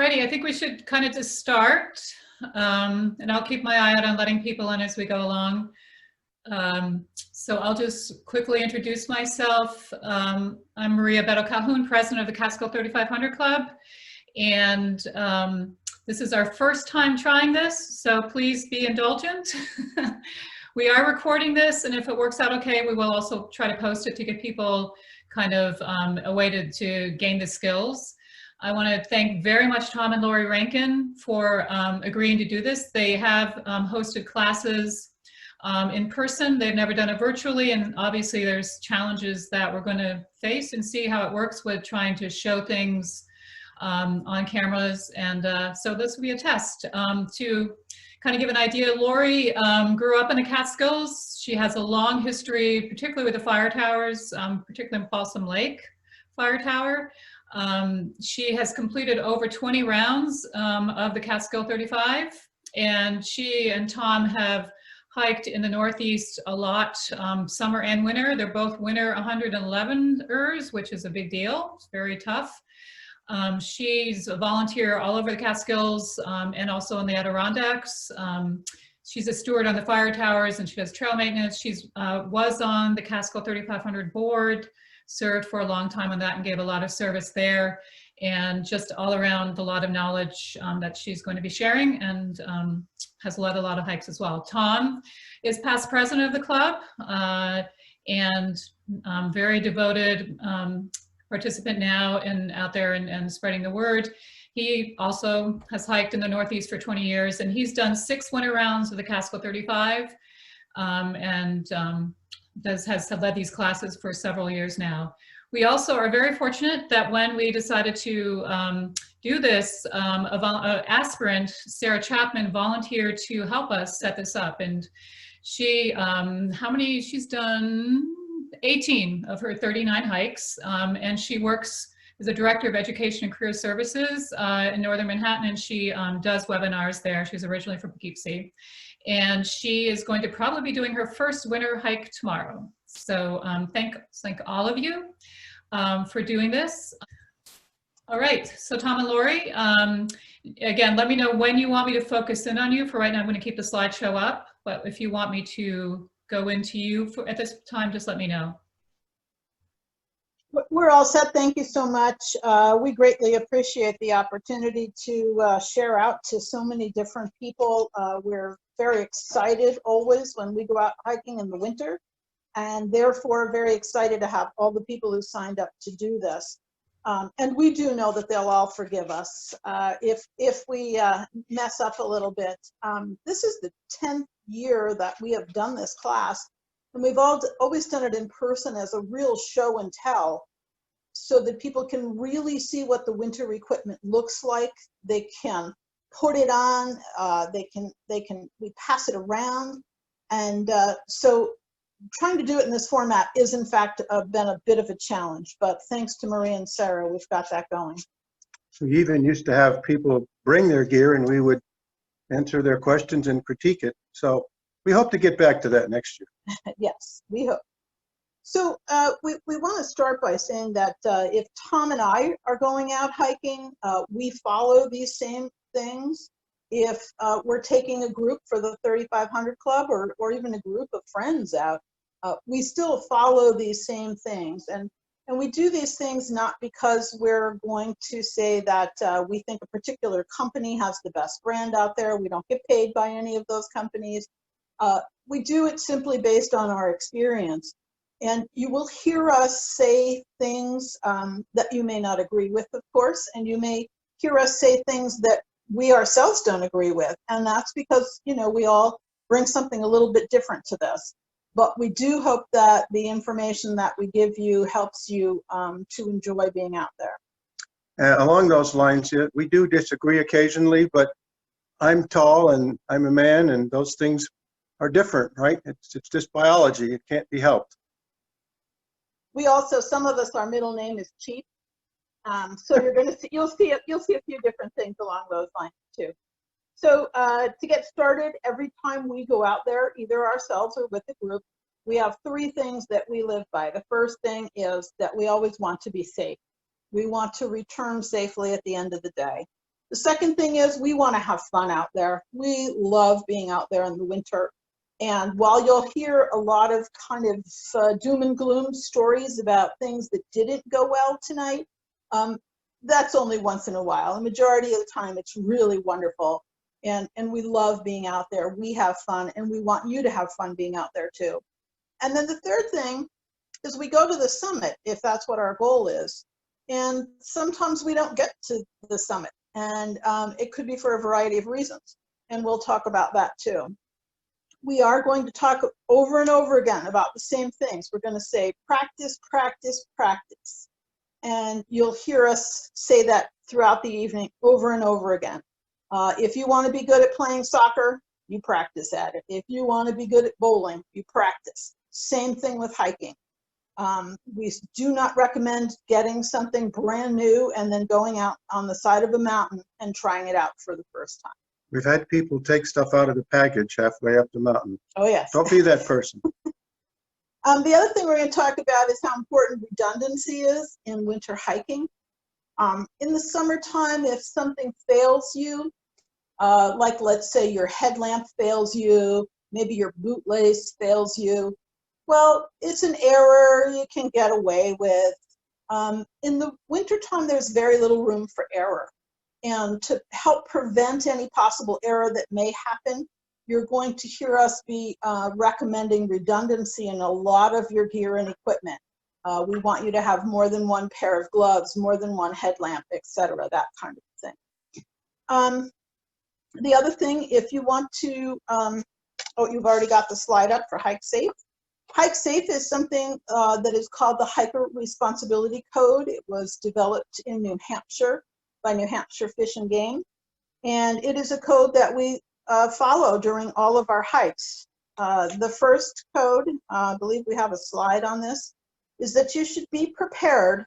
righty, I think we should kind of just start, and I'll keep my eye out on letting people in as we go along. So I'll just quickly introduce myself. I'm Maria Beto Calhoun, president of the Catskill 3500 Club, and this is our first time trying this, so please be indulgent. We are recording this, and if it works out okay, we will also try to post it to give people kind of a way to gain the skills. I want to thank very much Tom and Laurie Rankin for agreeing to do this. They have hosted classes in person. They've never done it virtually, and obviously there's challenges that we're going to face and see how it works with trying to show things on cameras. And so this will be a test. To kind of give an idea, Laurie grew up in the Catskills. She has a long history, particularly with the fire towers, particularly in Balsam Lake Fire Tower. She has completed over 20 rounds of the Catskill 35, and she and Tom have hiked in the Northeast a lot, summer and winter. They're both winter 111ers, which is a big deal. It's very tough. She's a volunteer all over the Catskills and also in the Adirondacks. She's a steward on the fire towers, and she does trail maintenance. She's was on the Catskill 3500 board, served for a long time on that and gave a lot of service there, and just all around a lot of knowledge that she's going to be sharing, and has led a lot of hikes as well. Tom is past president of the club and very devoted participant now and out there and spreading the word. He also has hiked in the Northeast for 20 years, and he's done 6 winter rounds of the Catskill 35 and has led these classes for several years now. We also are very fortunate that when we decided to do this, an aspirant, Sarah Chapman, volunteered to help us set this up. And she, she's done 18 of her 39 hikes, and she works as a director of education and career services in Northern Manhattan, and she does webinars there. She's originally from Poughkeepsie. And she is going to probably be doing her first winter hike tomorrow. So thank all of you for doing this. All right, so Tom and Laurie, again, let me know when you want me to focus in on you. For right now, I'm going to keep the slideshow up, but if you want me to go into you at this time, just let me know. We're all set. Thank you so much. We greatly appreciate the opportunity to share out to so many different people. We're very excited always when we go out hiking in the winter, and therefore very excited to have all the people who signed up to do this. And we do know that they'll all forgive us if we mess up a little bit. This is the 10th year that we have done this class, and we've always done it in person as a real show and tell, so that people can really see what the winter equipment looks like. They can put it on, we pass it around. And so trying to do it in this format is in fact been a bit of a challenge, but thanks to Maria and Sarah, we've got that going. We even used to have people bring their gear and we would answer their questions and critique it. So we hope to get back to that next year. Yes, we hope. So we want to start by saying that if Tom and I are going out hiking, we follow these same things. If we're taking a group for the 3500 Club or even a group of friends out, we still follow these same things. And we do these things not because we're going to say that we think a particular company has the best brand out there. We don't get paid by any of those companies. We do it simply based on our experience. And you will hear us say things that you may not agree with, of course, and you may hear us say things that we ourselves don't agree with. And that's because, you know, we all bring something a little bit different to this. But we do hope that the information that we give you helps you to enjoy being out there. Along those lines, we do disagree occasionally, but I'm tall and I'm a man, and those things are different, right? It's just biology. It can't be helped. We also, some of us, our middle name is Cheap. So you'll see a few different things along those lines too. So to get started, every time we go out there, either ourselves or with a group, we have 3 things that we live by. The first thing is that we always want to be safe. We want to return safely at the end of the day. The second thing is we want to have fun out there. We love being out there in the winter. And while you'll hear a lot of kind of doom and gloom stories about things that didn't go well tonight, that's only once in a while. The majority of the time, it's really wonderful. And we love being out there. We have fun, and we want you to have fun being out there too. And then the third thing is we go to the summit, if that's what our goal is. And sometimes we don't get to the summit. And it could be for a variety of reasons. And we'll talk about that too. We are going to talk over and over again about the same things. We're going to say practice, practice, practice. And you'll hear us say that throughout the evening over and over again. If you want to be good at playing soccer, you practice at it. If you want to be good at bowling, you practice. Same thing with hiking. We do not recommend getting something brand new and then going out on the side of a mountain and trying it out for the first time. We've had people take stuff out of the package halfway up the mountain. Oh, yes. Don't be that person. The other thing we're going to talk about is how important redundancy is in winter hiking. In the summertime, if something fails you, like let's say your headlamp fails you, maybe your boot lace fails you, well, it's an error you can get away with. In the wintertime, there's very little room for error. And to help prevent any possible error that may happen, you're going to hear us be recommending redundancy in a lot of your gear and equipment. We want you to have more than one pair of gloves, more than one headlamp, etc., that kind of thing. The other thing, if you want to, oh, you've already got the slide up for Hike Safe. Hike Safe is something that is called the Hiker Responsibility Code. It was developed in New Hampshire by New Hampshire Fish and Game. And it is a code that we follow during all of our hikes. The first code, I believe we have a slide on this, is that you should be prepared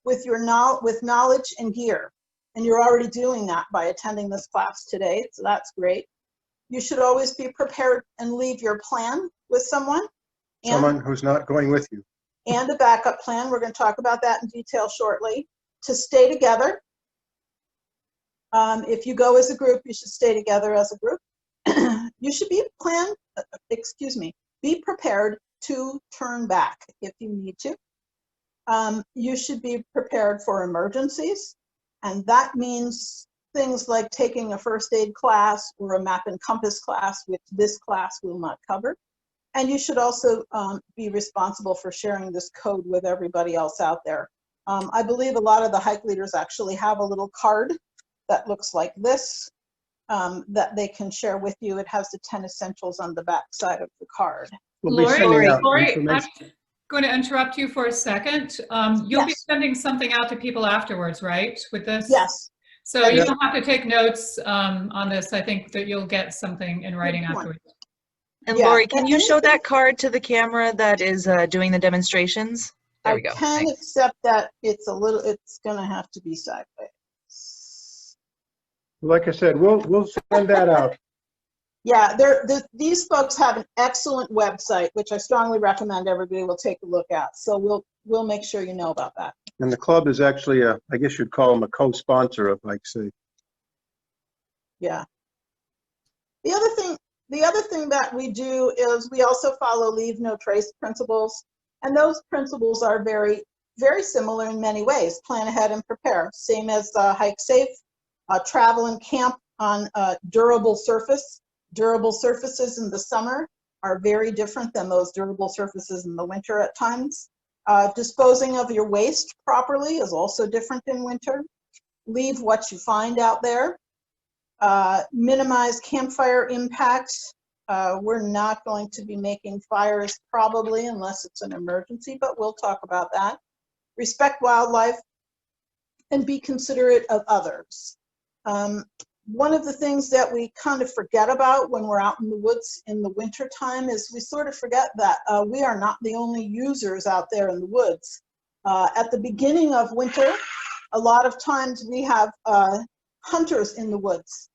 with knowledge and gear. And you're already doing that by attending this class today, so that's great. You should always be prepared and leave your plan with someone. Someone who's not going with you. And a backup plan. We're going to talk about that in detail shortly. To stay together. If you go as a group, you should stay together as a group. You should be prepared to turn back if you need to. You should be prepared for emergencies. And that means things like taking a first aid class or a map and compass class, which this class will not cover. And you should also be responsible for sharing this code with everybody else out there. I believe a lot of the hike leaders actually have a little card that looks like this that they can share with you. It has the 10 essentials on the back side of the card. We'll be sending out Laurie, information. I'm going to interrupt you for a second. You'll be sending something out to people afterwards, right, with this? Yes. So you don't have to take notes on this. I think that you'll get something in writing afterwards. And Laurie, can you show that card to the camera that is doing the demonstrations? There we go. I can, Thanks. except that it's going to have to be sideways. Like I said, we'll send that out. Yeah, these folks have an excellent website, which I strongly recommend everybody will take a look at. So we'll make sure you know about that. And the club is actually I guess you'd call them a co-sponsor of Hike Safe. Yeah. The other thing that we do is we also follow leave no trace principles. And those principles are very, very similar in many ways. Plan ahead and prepare. Same as Hike Safe, travel and camp on durable surface. Durable surfaces in the summer are very different than those durable surfaces in the winter at times. Disposing of your waste properly is also different in winter. Leave what you find out there. Minimize campfire impacts. We're not going to be making fires probably unless it's an emergency, but we'll talk about that. Respect wildlife and be considerate of others. One of the things that we kind of forget about when we're out in the woods in the winter time is we sort of forget that we are not the only users out there in the woods. At the beginning of winter, a lot of times we have hunters in the woods.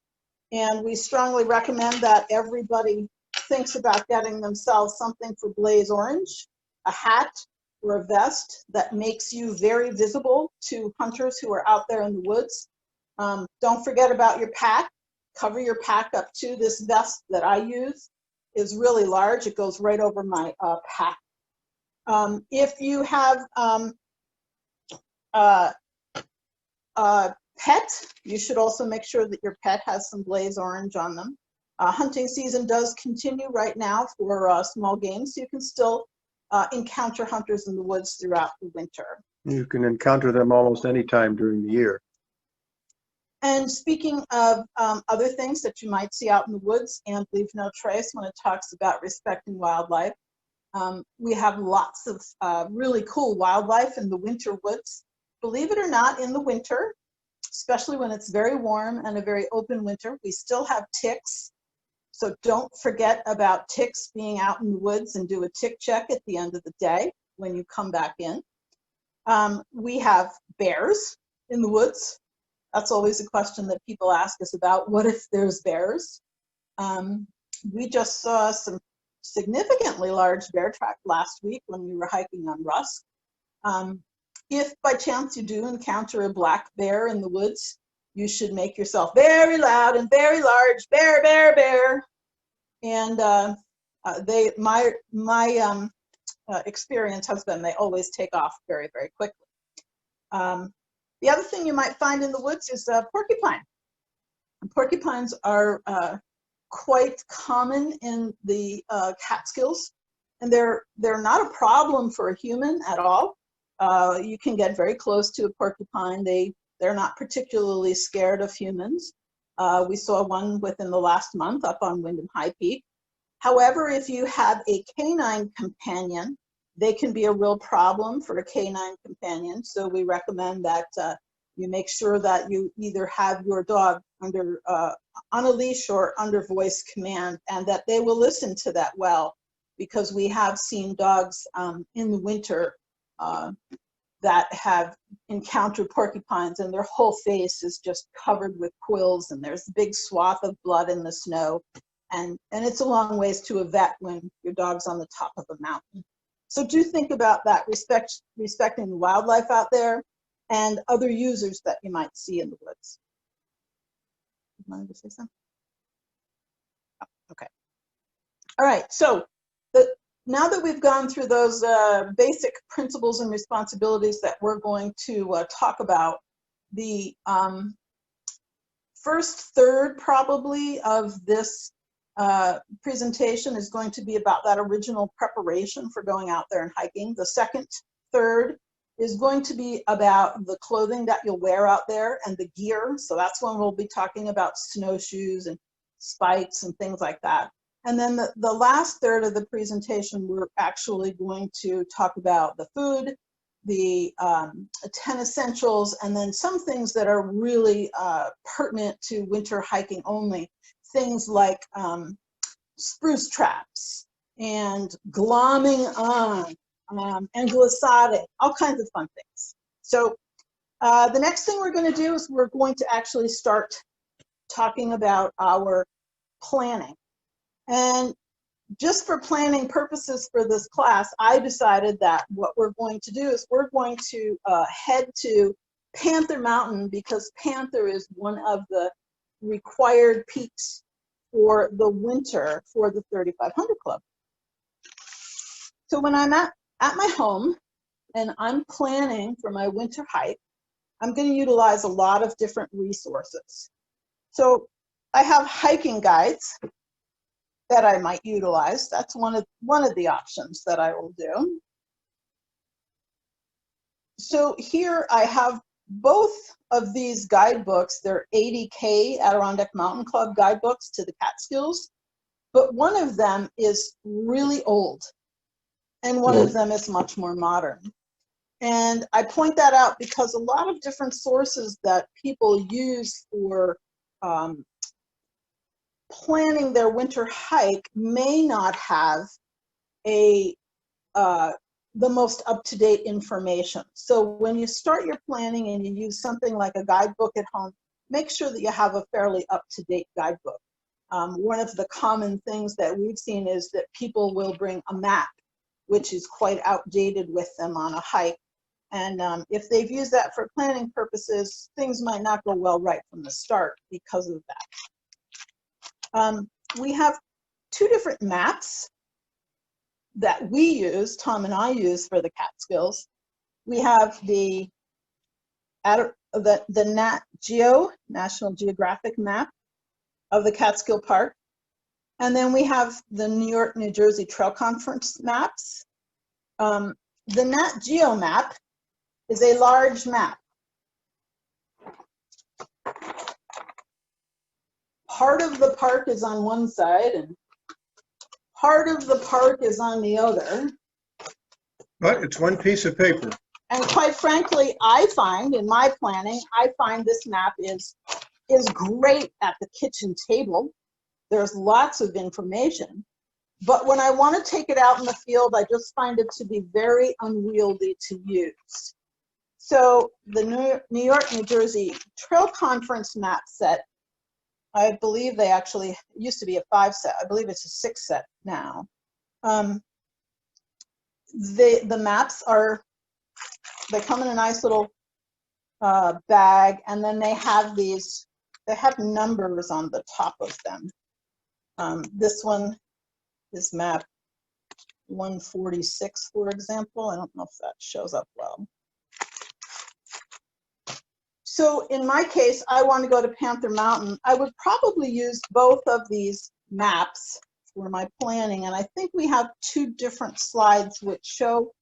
And we strongly recommend that everybody thinks about getting themselves something for blaze orange, a hat or a vest that makes you very visible to hunters who are out there in the woods. Don't forget about your pack. Cover your pack up too. This vest that I use is really large. It goes right over my pack. If you have pet, you should also make sure that your pet has some blaze orange on them. Hunting season does continue right now for small game, so you can still encounter hunters in the woods throughout the winter. You can encounter them almost any time during the year. And speaking of other things that you might see out in the woods, and leave no trace when it talks about respecting wildlife, we have lots of really cool wildlife in the winter woods. Believe it or not, in the winter, especially when it's very warm and a very open winter, we still have ticks. So don't forget about ticks being out in the woods, and do a tick check at the end of the day when you come back in. We have bears in the woods. That's always a question that people ask us about. What if there's bears? We just saw some significantly large bear track last week when we were hiking on Rusk. If by chance you do encounter a black bear in the woods, you should make yourself very loud and very large, bear, bear, bear. And my experience has been they always take off very, very quickly. The other thing you might find in the woods is porcupine. And porcupines are quite common in the Catskills, and they're not a problem for a human at all. You can get very close to a porcupine. They're not particularly scared of humans. We saw one within the last month up on Wyndham High Peak. However, if you have a canine companion, they can be a real problem for a canine companion. So we recommend that you make sure that you either have your dog under on a leash or under voice command, and that they will listen to that well, because we have seen dogs in the winter that have encountered porcupines, and their whole face is just covered with quills, and there's a big swath of blood in the snow, and it's a long ways to a vet when your dog's on the top of a mountain. So do think about that, respecting the wildlife out there and other users that you might see in the woods. You wanted to say something? Oh, okay. All right, so now that we've gone through those basic principles and responsibilities that we're going to talk about, the first third probably of this presentation is going to be about that original preparation for going out there and hiking. The second third is going to be about the clothing that you'll wear out there and the gear. So that's when we'll be talking about snowshoes and spikes and things like that. And then the last third of the presentation, we're actually going to talk about the food, the 10 essentials, and then some things that are really pertinent to winter hiking only. Things like spruce traps and glomming on and glissade, all kinds of fun things. So the next thing we're going to do is we're going to actually start talking about our planning. And just for planning purposes for this class, I decided that what we're going to do is we're going to head to Panther Mountain, because Panther is one of the required peaks for the winter for the 3500 Club. So when I'm at my home and I'm planning for my winter hike, I'm going to utilize a lot of different resources. So I have hiking guides that I might utilize. That's one of the options that I will do. So here I have both of these guidebooks. They're 80K Adirondack Mountain Club guidebooks to the Catskills, but one of them is really old and one of them is much more modern. And I point that out because a lot of different sources that people use for planning their winter hike may not have the most up-to-date information. So when you start your planning and you use something like a guidebook at home, make sure that you have a fairly up-to-date guidebook. One of the common things that we've seen is that people will bring a map, which is quite outdated with them on a hike. And if they've used that for planning purposes, things might not go well right from the start because of that. We have two different maps that we use, Tom and I use for the Catskills. We have the Nat Geo, National Geographic map of the Catskill Park. And then we have the New York, New Jersey Trail Conference maps. The Nat Geo map is a large map. Part of the park is on one side and part of the park is on the other. But it's one piece of paper. And quite frankly, I find in my planning, I find this map is great at the kitchen table. There's lots of information. But when I want to take it out in the field, I just find it to be very unwieldy to use. So the New York, New Jersey Trail Conference map set, I believe they actually, it used to be a 5 set. I believe it's a 6 set now. The maps are, they come in a nice little bag, and then they have these, they have numbers on the top of them. This one is map 146, for example. I don't know if that shows up well. So in my case, I want to go to Panther Mountain. I would probably use both of these maps for my planning. And I think we have two different slides which show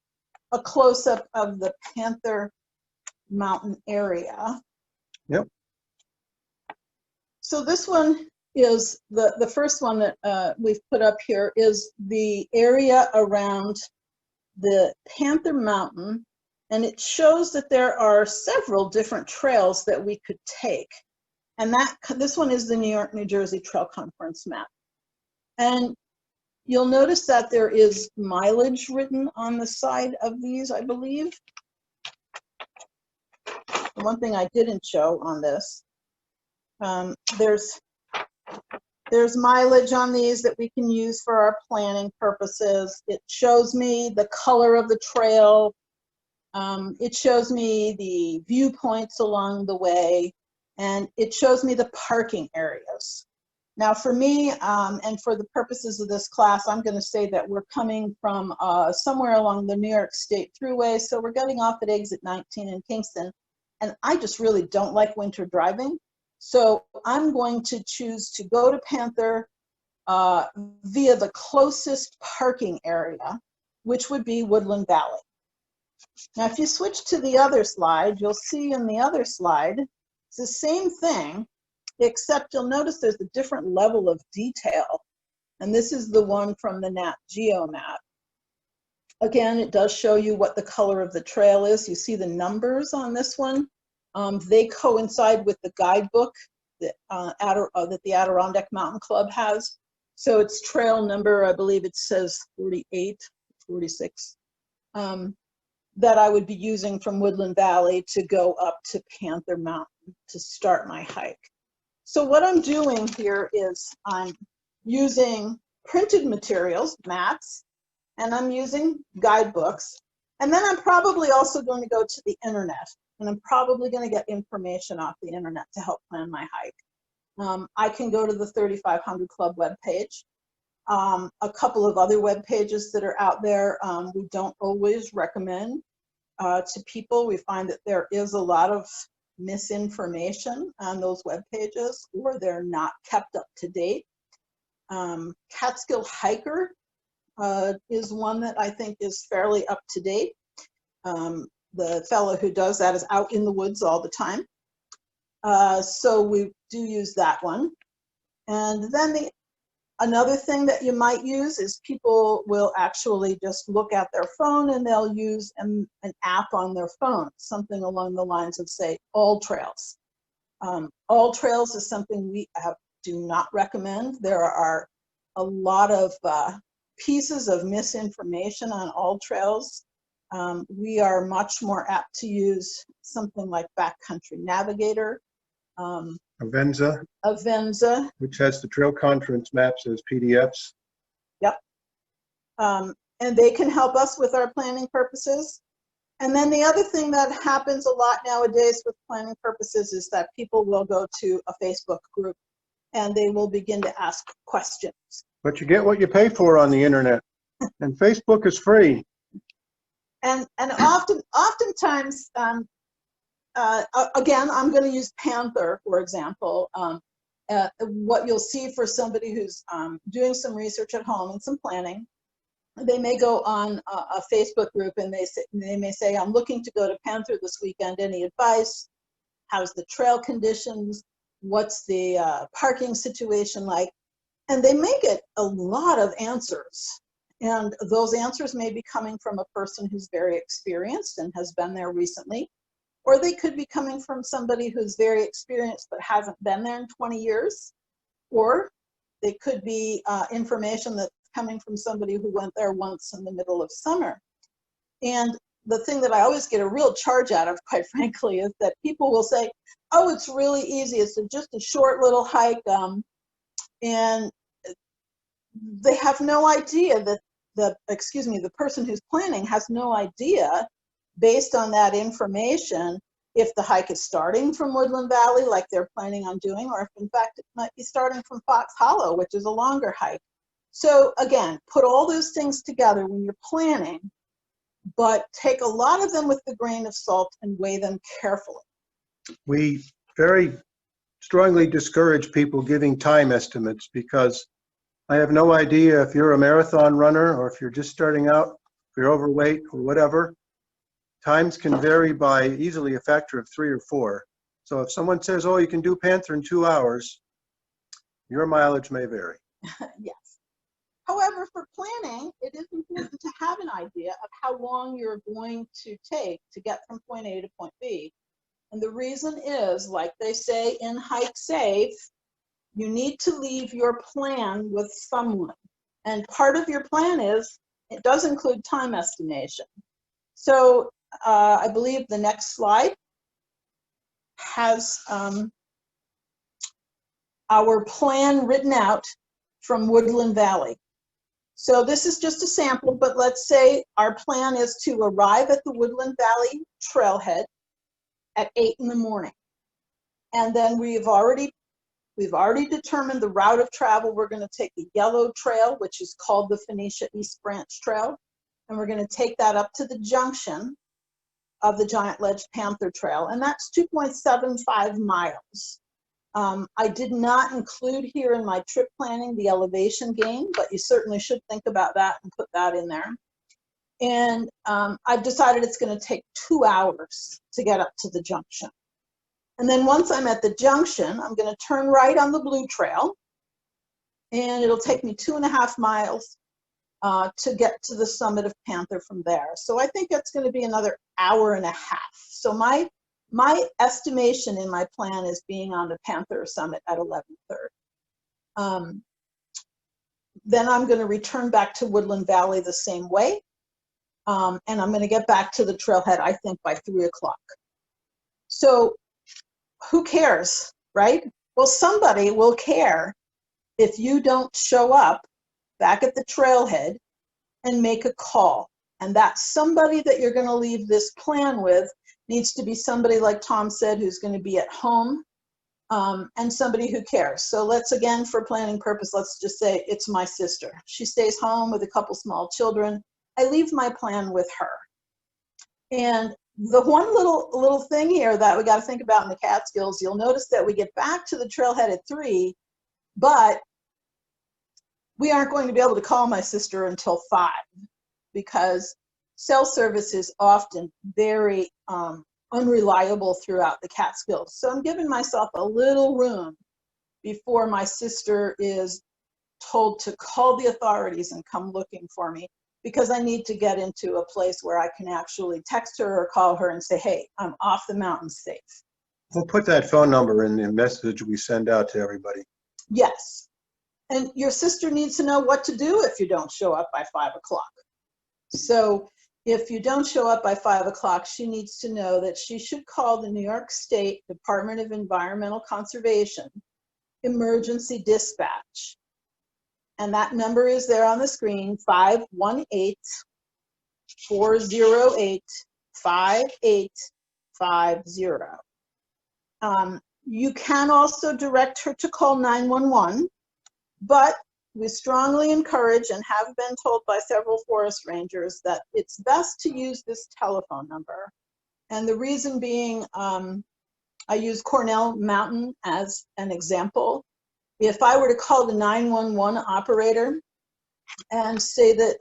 a close-up of the Panther Mountain area. Yep. So this one is the first one that we've put up here is the area around the Panther Mountain. And it shows that there are several different trails that we could take. And this one is the New York, New Jersey Trail Conference map. And you'll notice that there is mileage written on the side of these, I believe. The one thing I didn't show on this, there's mileage on these that we can use for our planning purposes. It shows me the color of the trail. It shows me the viewpoints along the way, and it shows me the parking areas. Now for me, and for the purposes of this class, I'm going to say that we're coming from somewhere along the New York State Thruway, so we're getting off at exit 19 in Kingston, and I just really don't like winter driving. So I'm going to choose to go to Panther via the closest parking area, which would be Woodland Valley. Now, if you switch to the other slide, you'll see in the other slide, it's the same thing, except you'll notice there's a different level of detail. And this is the one from the Nat Geo map. Again, it does show you what the color of the trail is. You see the numbers on this one. They coincide with the guidebook that the Adirondack Mountain Club has. So it's trail number, I believe it says 48, 46. That I would be using from Woodland Valley to go up to Panther Mountain to start my hike. So what I'm doing here is I'm using printed materials, maps, and I'm using guidebooks. And then I'm probably also going to go to the internet, and I'm probably going to get information off the internet to help plan my hike. I can go to the 3500 Club webpage. A couple of other web pages that are out there we don't always recommend to people. We find that there is a lot of misinformation on those web pages, or they're not kept up to date. Catskill Hiker is one that I think is fairly up to date. The fellow who does that is out in the woods all the time. So we do use that one. And then another thing that you might use is people will actually just look at their phone and they'll use an app on their phone, something along the lines of, say, All Trails. All Trails is something we do not recommend. There are a lot of pieces of misinformation on All Trails. We are much more apt to use something like Backcountry Navigator. Avenza. Which has the trail conference maps as PDFs. Yep. And they can help us with our planning purposes. And then the other thing that happens a lot nowadays with planning purposes is that people will go to a Facebook group and they will begin to ask questions. But you get what you pay for on the internet, and Facebook is free. And oftentimes, again, I'm going to use Panther, for example. What you'll see for somebody who's doing some research at home and some planning, they may go on a Facebook group and they may say, I'm looking to go to Panther this weekend. Any advice? How's the trail conditions? What's the parking situation like? And they may get a lot of answers. And those answers may be coming from a person who's very experienced and has been there recently, or they could be coming from somebody who's very experienced but hasn't been there in 20 years, or they could be information that's coming from somebody who went there once in the middle of summer. And the thing that I always get a real charge out of, quite frankly, is that people will say, oh, it's really easy, it's just a short little hike, and they have no idea that the person who's planning has no idea, based on that information, if the hike is starting from Woodland Valley like they're planning on doing, or if in fact it might be starting from Fox Hollow, which is a longer hike. So again, put all those things together when you're planning, but take a lot of them with a grain of salt and weigh them carefully. We very strongly discourage people giving time estimates, because I have no idea if you're a marathon runner or if you're just starting out, if you're overweight or whatever. Times can vary by easily a factor of 3 or 4. So if someone says, oh, you can do Panther in 2 hours, your mileage may vary. Yes. However, for planning, it is important to have an idea of how long you're going to take to get from point A to point B. And the reason is, like they say in Hike Safe, you need to leave your plan with someone. And part of your plan it does include time estimation. So I believe the next slide has our plan written out from Woodland Valley. So this is just a sample, but let's say our plan is to arrive at the Woodland Valley trailhead at 8 in the morning. And then we've already determined the route of travel. We're going to take the yellow trail, which is called the Phoenicia East Branch Trail, and we're going to take that up to the junction of the Giant Ledge Panther Trail, and that's 2.75 miles. I did not include here in my trip planning the elevation gain, but you certainly should think about that and put that in there. And I've decided it's going to take 2 hours to get up to the junction. And then once I'm at the junction, I'm going to turn right on the blue trail, and it'll take me 2.5 miles to get to the summit of Panther from there. So I think that's going to be another 1.5 hours. So my estimation in my plan is being on the Panther summit at 11:30. Then I'm going to return back to Woodland Valley the same way, and I'm going to get back to the trailhead, I think, by 3 o'clock. So who cares, right? Well, somebody will care if you don't show up back at the trailhead and make a call. And that somebody that you're going to leave this plan with needs to be somebody, like Tom said, who's going to be at home, and somebody who cares. So let's, again, for planning purpose, let's just say it's my sister. She stays home with a couple small children. I leave my plan with her. And the one little thing here that we got to think about in the Catskills, you'll notice that we get back to the trailhead at 3, but we aren't going to be able to call my sister until 5, because cell service is often very unreliable throughout the Catskills. So I'm giving myself a little room before my sister is told to call the authorities and come looking for me, because I need to get into a place where I can actually text her or call her and say, hey, I'm off the mountain safe. We'll put that phone number in the message we send out to everybody. Yes. And your sister needs to know what to do if you don't show up by 5 o'clock. So if you don't show up by 5 o'clock, she needs to know that she should call the New York State Department of Environmental Conservation Emergency Dispatch. And that number is there on the screen, 518-408-8255. 5850. You can also direct her to call 911, but we strongly encourage and have been told by several forest rangers that it's best to use this telephone number. And the reason being, I use Cornell Mountain as an example. If I were to call the 911 operator and say that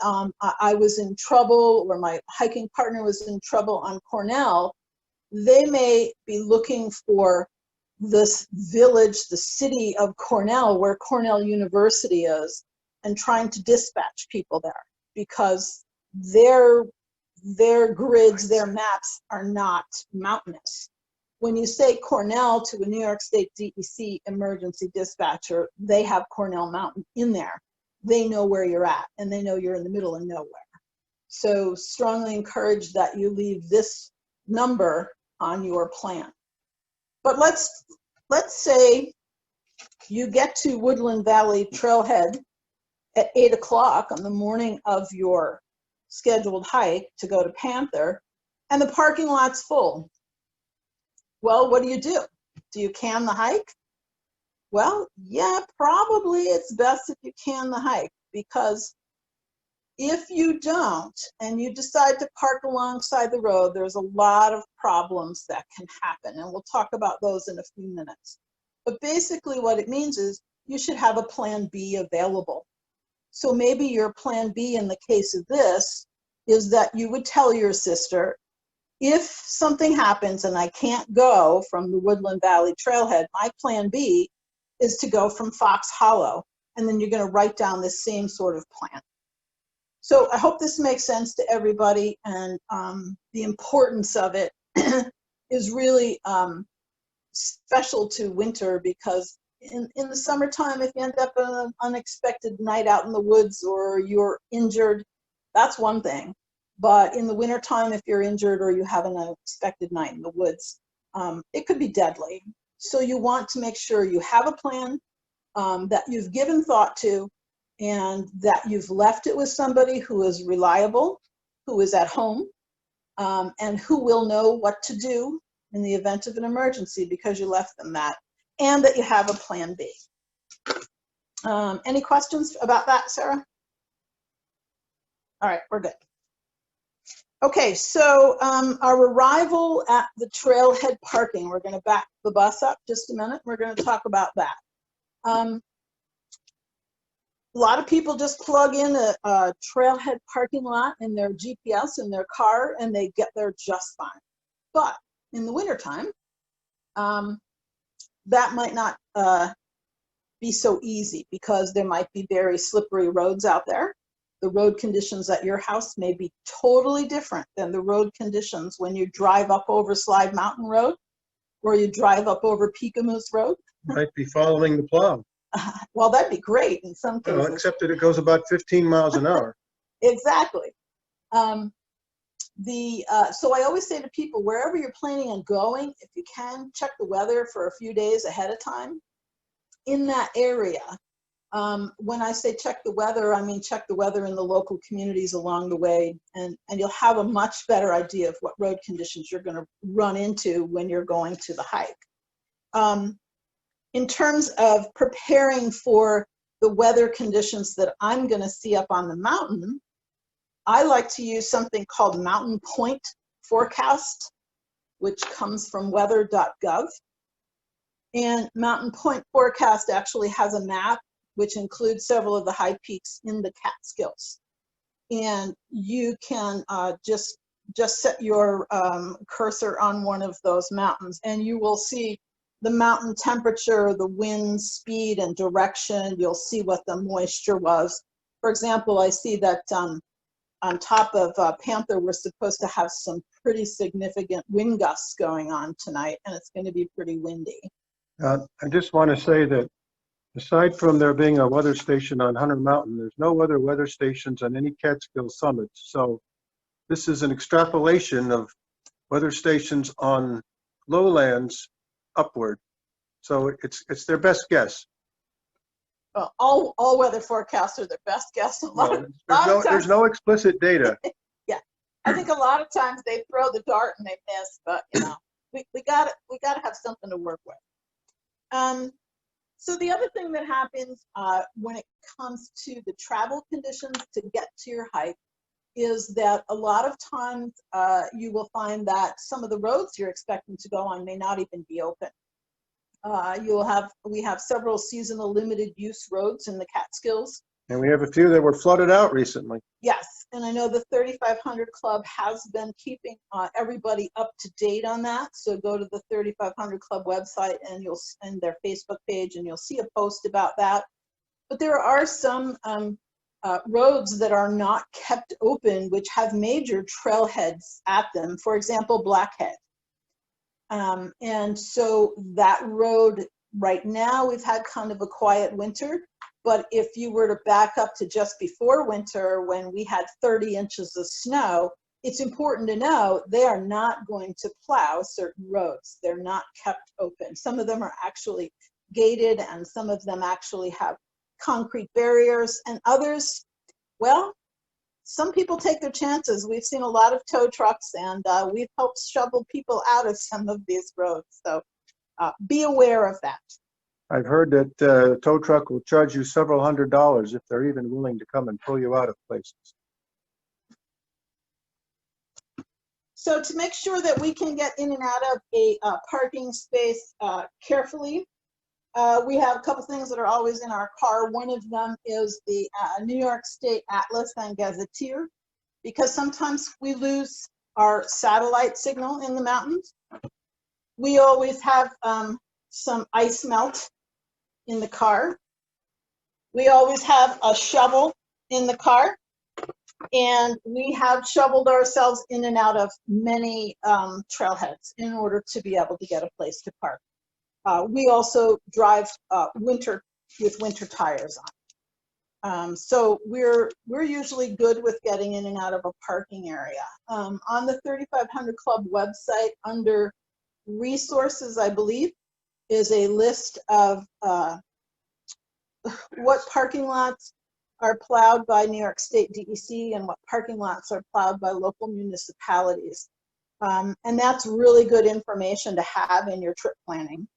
I was in trouble or my hiking partner was in trouble on Cornell, they may be looking for this village, the city of Cornell, where Cornell University is, and trying to dispatch people there because their grids, their maps are not mountainous. When you say Cornell to a New York State DEC emergency dispatcher, they have Cornell Mountain in there. They know where you're at, and they know you're in the middle of nowhere. So strongly encourage that you leave this number on your plan. But let's say you get to Woodland Valley Trailhead at 8 o'clock on the morning of your scheduled hike to go to Panther, and the parking lot's full. Well, what do? Do you can the hike? Well, yeah, probably it's best if you can the hike, because if you don't and you decide to park alongside the road, there's a lot of problems that can happen, and we'll talk about those in a few minutes. But basically what it means is you should have a plan B available. So maybe your plan B in the case of this is that you would tell your sister, if something happens and I can't go from the Woodland Valley Trailhead, my plan B is to go from Fox Hollow, and then you're going to write down this same sort of plan. So I hope this makes sense to everybody, and the importance of it is really special to winter, because in the summertime, if you end up on an unexpected night out in the woods or you're injured, that's one thing. But in the wintertime, if you're injured or you have an unexpected night in the woods, it could be deadly. So you want to make sure you have a plan that you've given thought to, and that you've left it with somebody who is reliable, who is at home, and who will know what to do in the event of an emergency because you left them that, and that you have a plan B. Any questions about that, Sarah? All right, we're good. Okay, so our arrival at the trailhead parking, we're going to back the bus up just a minute. We're going to talk about that. A lot of people just plug in a trailhead parking lot in their GPS in their car and they get there just fine. But in the wintertime, that might not be so easy, because there might be very slippery roads out there. The road conditions at your house may be totally different than the road conditions when you drive up over Slide Mountain Road or you drive up over Peekamoose Road. Might be following the plow. Well, that'd be great in some cases. Well, except that it goes about 15 miles an hour. Exactly. So I always say to people, wherever you're planning on going, if you can, check the weather for a few days ahead of time in that area. When I say check the weather, I mean check the weather in the local communities along the way, and you'll have a much better idea of what road conditions you're going to run into when you're going to the hike. In terms of preparing for the weather conditions that I'm going to see up on the mountain, I like to use something called Mountain Point Forecast, which comes from weather.gov. And Mountain Point Forecast actually has a map which includes several of the high peaks in the Catskills. And you can just set your cursor on one of those mountains, and you will see the mountain temperature, the wind speed and direction. You'll see what the moisture was. For example, I see that on top of Panther, we're supposed to have some pretty significant wind gusts going on tonight, and it's going to be pretty windy. I just want to say that aside from there being a weather station on Hunter Mountain, there's no other weather stations on any Catskill summits. So this is an extrapolation of weather stations on lowlands upward. So it's their best guess. Well, all weather forecasts are their best guess. There's no explicit data. Yeah. I think a lot of times they throw the dart and they miss, but you know, we gotta have something to work with. So the other thing that happens when it comes to the travel conditions to get to your hike is that a lot of times you will find that some of the roads you're expecting to go on may not even be open. We have several seasonal limited use roads in the Catskills. And we have a few that were flooded out recently. Yes, and I know the 3500 Club has been keeping everybody up to date on that. So go to the 3500 Club website and their Facebook page, and you'll see a post about that. But there are some roads that are not kept open, which have major trailheads at them. For example, Blackhead. And so that road right now, we've had kind of a quiet winter. But if you were to back up to just before winter when we had 30 inches of snow, it's important to know they are not going to plow certain roads. They're not kept open. Some of them are actually gated, and some of them actually have concrete barriers, and others, well, some people take their chances. We've seen a lot of tow trucks, and we've helped shovel people out of some of these roads. So be aware of that. I've heard that a tow truck will charge you several $100s if they're even willing to come and pull you out of places. So to make sure that we can get in and out of a parking space carefully, we have a couple things that are always in our car. One of them is the New York State Atlas and Gazetteer, because sometimes we lose our satellite signal in the mountains. We always have some ice melt in the car. We always have a shovel in the car, and we have shoveled ourselves in and out of many trailheads in order to be able to get a place to park. We also drive with winter tires on. So we're usually good with getting in and out of a parking area. On the 3500 Club website, under resources, I believe, is a list of what parking lots are plowed by New York State DEC and what parking lots are plowed by local municipalities. And that's really good information to have in your trip planning.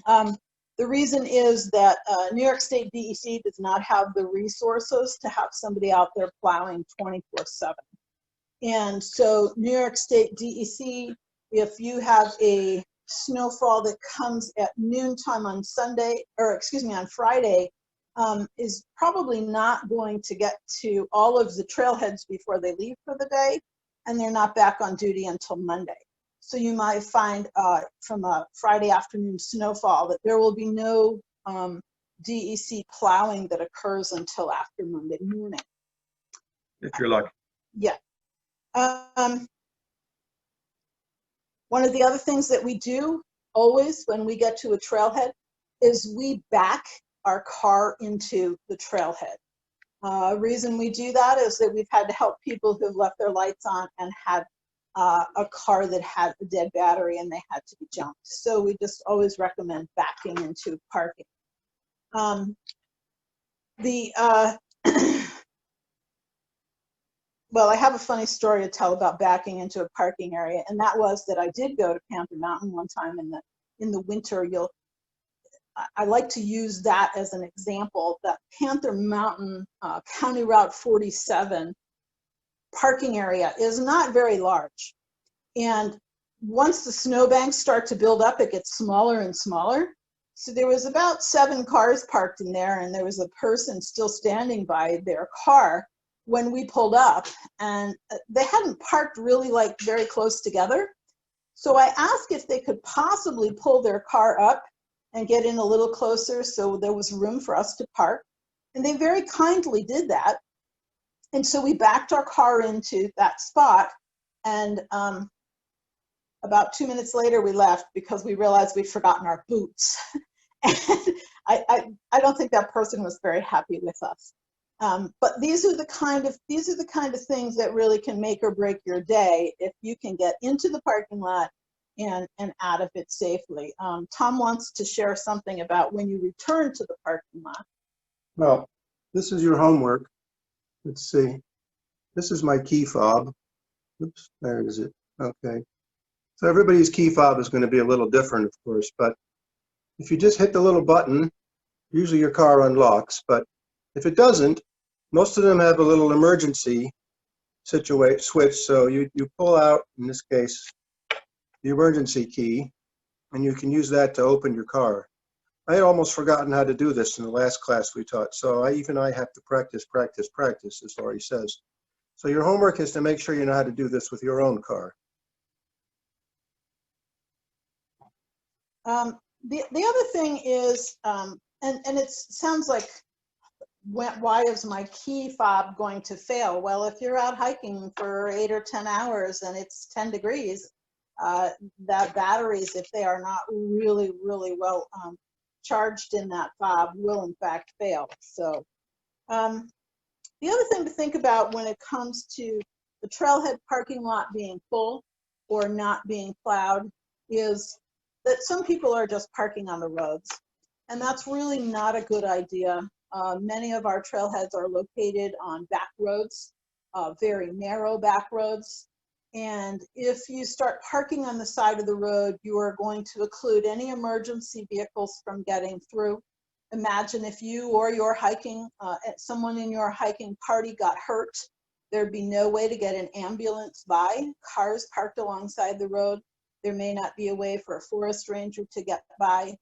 The reason is that New York State DEC does not have the resources to have somebody out there plowing 24/7. And so New York State DEC, if you have a snowfall that comes at noontime on on Friday, is probably not going to get to all of the trailheads before they leave for the day, and they're not back on duty until Monday. So you might find from a Friday afternoon snowfall that there will be no DEC plowing that occurs until after Monday morning. If you're lucky. Yeah. One of the other things that we do always when we get to a trailhead is we back our car into the trailhead. Reason we do that is that we've had to help people who've left their lights on and had a car that had a dead battery and they had to be jumped. So we just always recommend backing into parking. Well, I have a funny story to tell about backing into a parking area, and that was that I did go to Panther Mountain one time in the winter. I like to use that as an example. That Panther Mountain County Route 47 parking area is not very large, and once the snowbanks start to build up, it gets smaller and smaller. So there was about 7 cars parked in there, and there was a person still standing by their car when we pulled up, and they hadn't parked really like very close together. So I asked if they could possibly pull their car up and get in a little closer so there was room for us to park. And they very kindly did that. And so we backed our car into that spot, and about 2 minutes later we left because we realized we'd forgotten our boots. And I don't think that person was very happy with us. But these are the kind of things that really can make or break your day if you can get into the parking lot and out of it safely. Tom wants to share something about when you return to the parking lot. Well, this is your homework. Let's see. This is my key fob. Oops, there is it. Okay. So everybody's key fob is going to be a little different, of course, but if you just hit the little button, usually your car unlocks, but if it doesn't, most of them have a little emergency switch. So you pull out, in this case, the emergency key, and you can use that to open your car. I had almost forgotten how to do this in the last class we taught, so I have to practice, as Laurie says. So your homework is to make sure you know how to do this with your own car. The other thing is, and it sounds like, why is my key fob going to fail? Well, if you're out hiking for 8 or 10 hours and it's 10 degrees, that batteries, if they are not really, really well charged in that fob, will in fact fail. So the other thing to think about when it comes to the trailhead parking lot being full or not being plowed is that some people are just parking on the roads, and that's really not a good idea. Many of our trailheads are located on back roads, very narrow back roads. And if you start parking on the side of the road, you are going to occlude any emergency vehicles from getting through. Imagine if you or your hiking, someone in your hiking party got hurt, there'd be no way to get an ambulance by. Cars parked alongside the road. There may not be a way for a forest ranger to get by.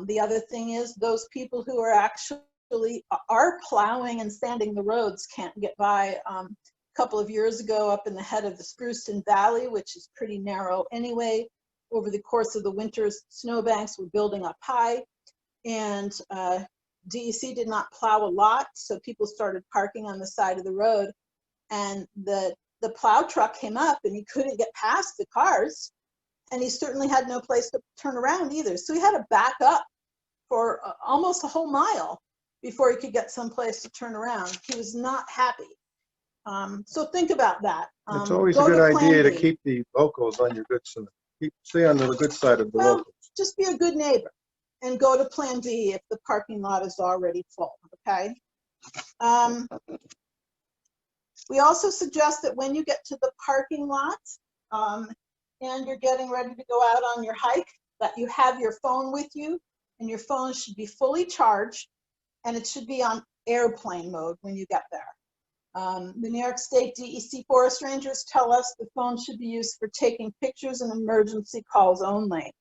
The other thing is those people who are actually plowing and sanding the roads can't get by. A couple of years ago, up in the head of the Spruceton Valley, which is pretty narrow anyway, over the course of the winters, snowbanks were building up high, and DEC did not plow a lot, so people started parking on the side of the road, and the plow truck came up and he couldn't get past the cars, and he certainly had no place to turn around either. So he had to back up for almost a whole mile before he could get someplace to turn around. He was not happy. So think about that. It's always a good idea to keep the locals on your good side. Stay on the good side of the locals. Just be a good neighbor and go to plan B if the parking lot is already full, okay? We also suggest that when you get to the parking lot and you're getting ready to go out on your hike, that you have your phone with you, and your phone should be fully charged, and it should be on airplane mode when you get there. The New York State DEC forest rangers tell us the phone should be used for taking pictures and emergency calls only.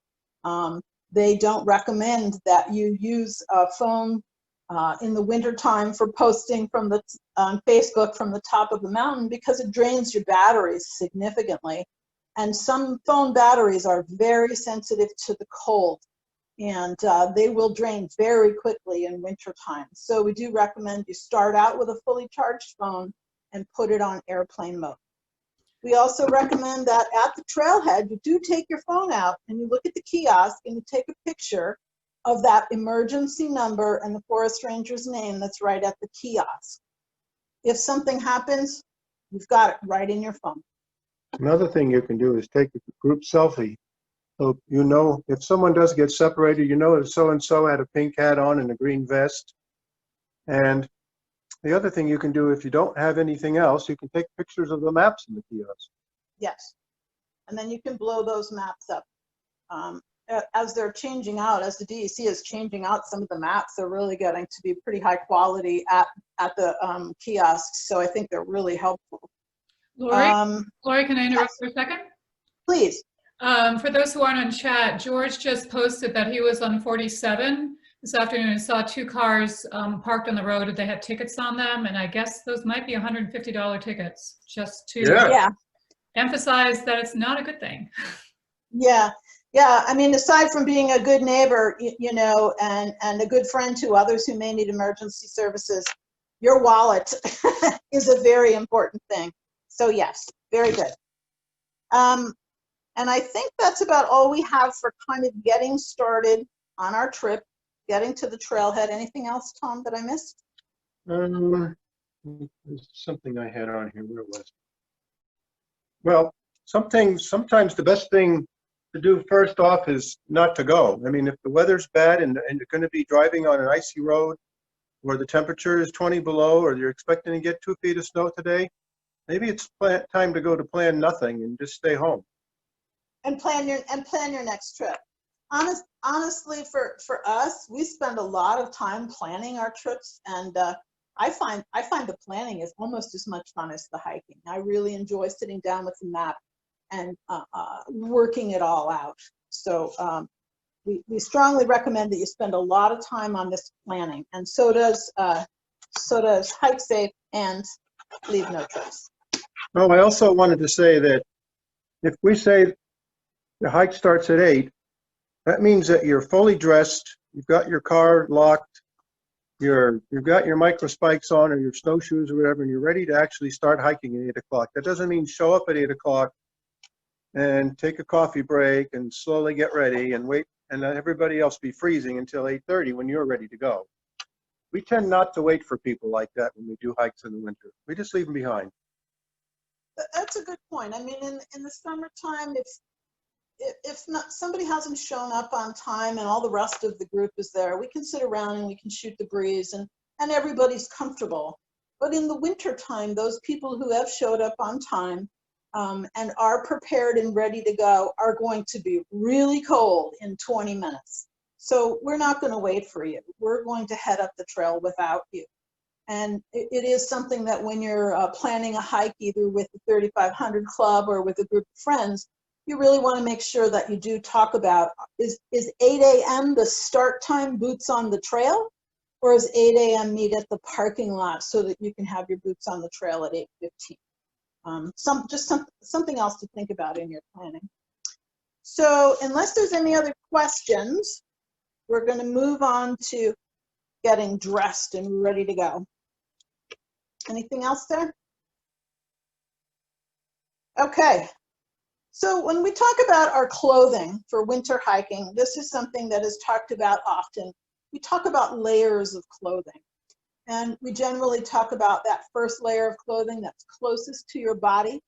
They don't recommend that you use a phone in the wintertime for posting from on Facebook from the top of the mountain, because it drains your batteries significantly. And some phone batteries are very sensitive to the cold, and they will drain very quickly in wintertime. So we do recommend you start out with a fully charged phone and put it on airplane mode. We also recommend that at the trailhead, you do take your phone out and you look at the kiosk and you take a picture of that emergency number and the forest ranger's name that's right at the kiosk. If something happens, you've got it right in your phone. Another thing you can do is take a group selfie. So you know, if someone does get separated, you know that so-and-so had a pink hat on and a green vest. And the other thing you can do, if you don't have anything else, you can take pictures of the maps in the kiosk. Yes, and then you can blow those maps up. As they're changing out, as the DEC is changing out some of the maps, they're really getting to be pretty high quality at the kiosks. So I think they're really helpful. Laurie, can I interrupt for a second? Please. For those who aren't on chat, George just posted that he was on 47 this afternoon and saw 2 cars parked on the road. They had tickets on them, and I guess those might be $150 tickets, just to emphasize that it's not a good thing. Yeah. I mean, aside from being a good neighbor, you know, and a good friend to others who may need emergency services, your wallet is a very important thing. So yes, very good. And I think that's about all we have for kind of getting started on our trip, getting to the trailhead. Anything else, Tom, that I missed? There's something I had on here. Where was it? Well, sometimes the best thing to do first off is not to go. I mean, if the weather's bad and you're going to be driving on an icy road where the temperature is 20 below, or you're expecting to get 2 feet of snow today, Maybe it's time to go to plan nothing and just stay home. And plan your next trip. Honestly, for us, we spend a lot of time planning our trips, and I find the planning is almost as much fun as the hiking. I really enjoy sitting down with the map and working it all out. So we strongly recommend that you spend a lot of time on this planning, and so does Hike Safe and Leave No Trace. Oh, I also wanted to say that if we say the hike starts at 8, that means that you're fully dressed, you've got your car locked, you've got your micro spikes on or your snowshoes or whatever, and you're ready to actually start hiking at 8 o'clock. That doesn't mean show up at 8 o'clock and take a coffee break and slowly get ready and wait and let everybody else be freezing until 8:30 when you're ready to go. We tend not to wait for people like that when we do hikes in the winter. We just leave them behind. That's a good point. I mean, in the summertime, if not somebody hasn't shown up on time and all the rest of the group is there, we can sit around and we can shoot the breeze and everybody's comfortable. But in the wintertime, those people who have showed up on time and are prepared and ready to go are going to be really cold in 20 minutes. So we're not going to wait for you. We're going to head up the trail without you. And it is something that when you're planning a hike, either with the 3500 Club or with a group of friends, you really want to make sure that you do talk about, is 8 a.m. the start time, boots on the trail? Or is 8 a.m. meet at the parking lot so that you can have your boots on the trail at 8:15? Something else to think about in your planning. So unless there's any other questions, we're going to move on to getting dressed and ready to go. Anything else there? Okay. So when we talk about our clothing for winter hiking, this is something that is talked about often. We talk about layers of clothing. And we generally talk about that first layer of clothing that's closest to your body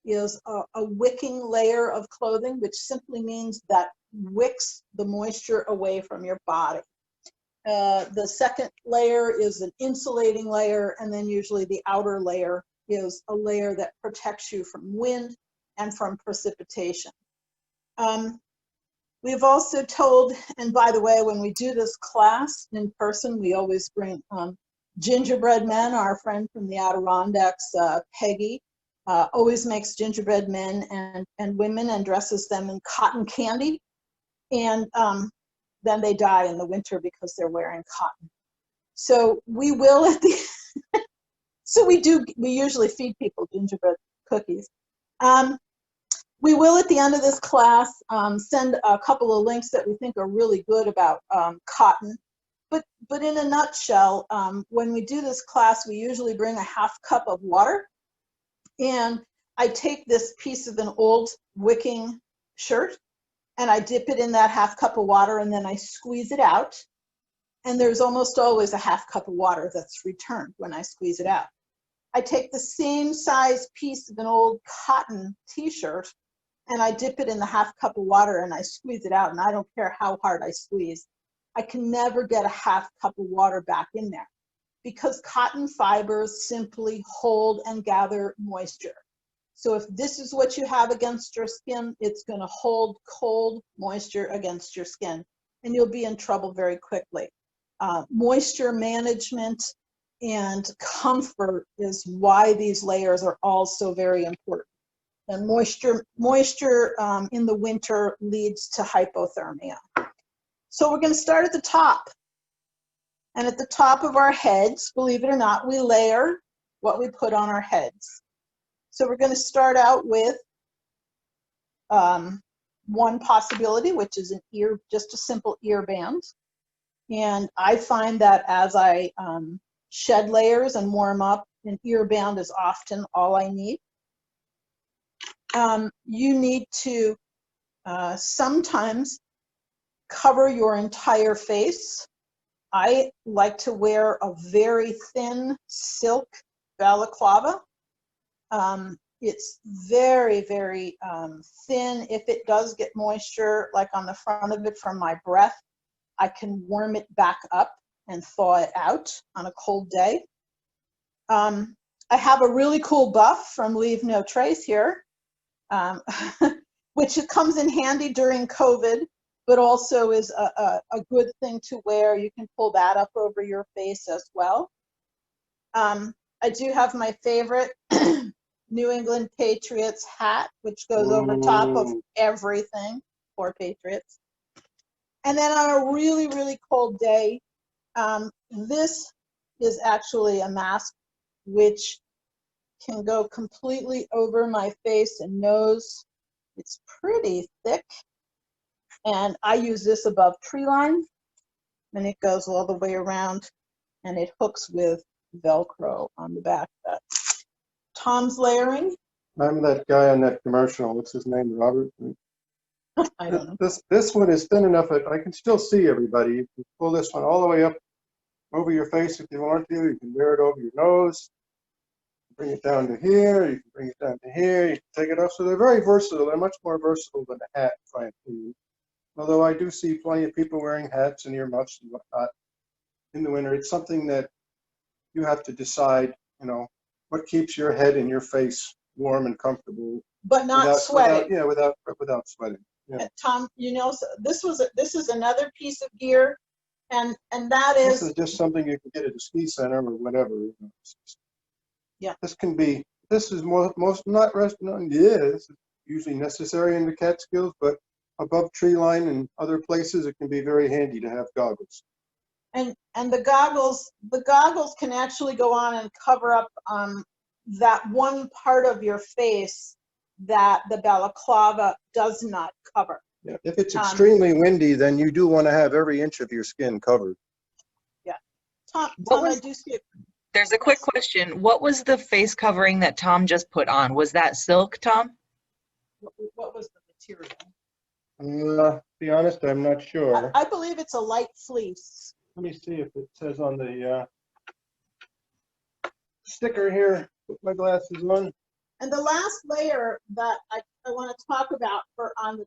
is a wicking layer of clothing, which simply means that wicks the moisture away from your body. The second layer is an insulating layer, and then usually the outer layer is a layer that protects you from wind and from precipitation. We've also told, and by the way, when we do this class in person, we always bring gingerbread men. Our friend from the Adirondacks, Peggy, always makes gingerbread men and women and dresses them in cotton candy. And then they die in the winter because they're wearing cotton. So we will at the, we usually feed people gingerbread cookies. We will at the end of this class send a couple of links that we think are really good about cotton. But in a nutshell, when we do this class, we usually bring a half cup of water. And I take this piece of an old wicking shirt and I dip it in that half cup of water and then I squeeze it out. And there's almost always a half cup of water that's returned when I squeeze it out. I take the same size piece of an old cotton t-shirt and I dip it in the half cup of water and I squeeze it out, and I don't care how hard I squeeze. I can never get a half cup of water back in there because cotton fibers simply hold and gather moisture. So if this is what you have against your skin, it's going to hold cold moisture against your skin, and you'll be in trouble very quickly. Moisture management and comfort is why these layers are all so very important. And moisture in the winter leads to hypothermia. So we're going to start at the top. And at the top of our heads, believe it or not, we layer what we put on our heads. So we're going to start out with one possibility, which is just a simple ear band. And I find that as I shed layers and warm up, an ear band is often all I need. You need to sometimes cover your entire face. I like to wear a very thin silk balaclava. It's very, very thin. If it does get moisture, like on the front of it from my breath, I can warm it back up and thaw it out on a cold day. I have a really cool buff from Leave No Trace here, which it comes in handy during COVID, but also is a good thing to wear. You can pull that up over your face as well. I do have my favorite New England Patriots hat, which goes over top of everything for Patriots. And then on a really, really cold day, this is actually a mask which can go completely over my face and nose. It's pretty thick. And I use this above tree line, and it goes all the way around, and it hooks with Velcro on the back. Tom's layering. I'm that guy on that commercial. What's his name? Robert? I don't know. This one is thin enough that I can still see everybody. You can pull this one all the way up over your face if you want to. You can wear it over your nose. Bring it down to here. You can bring it down to here. You can take it off. So they're very versatile. They're much more versatile than a hat, in my opinion. Although I do see plenty of people wearing hats and earmuffs and whatnot in the winter. It's something that you have to decide, you know, what keeps your head and your face warm and comfortable. But not sweating. Without sweating. Yeah. Tom, you know, this is another piece of gear, and that is. This is just something you can get at a ski center or whatever. You know. Yeah. This is this is usually necessary in the Catskills, but above tree line and other places, it can be very handy to have goggles. And the goggles can actually go on and cover up that one part of your face that the balaclava does not cover. Yeah. If it's extremely windy, then you do want to have every inch of your skin covered. Yeah. Tom, I do see it. There's a quick question. What was the face covering that Tom just put on? Was that silk, Tom? What was the material? To be honest, I'm not sure. I believe it's a light fleece. Let me see if it says on the sticker here. Put my glasses on. And the last layer that I want to talk about for on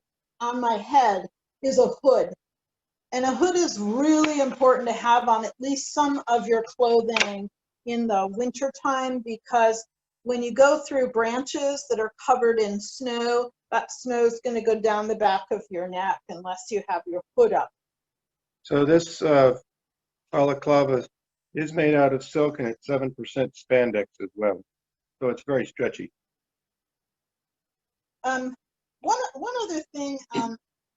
my head is a hood. And a hood is really important to have on at least some of your clothing in the winter time, because when you go through branches that are covered in snow, that snow is going to go down the back of your neck unless you have your hood up. So this balaclava is made out of silk, and it's 7% spandex as well. So it's very stretchy. One other thing,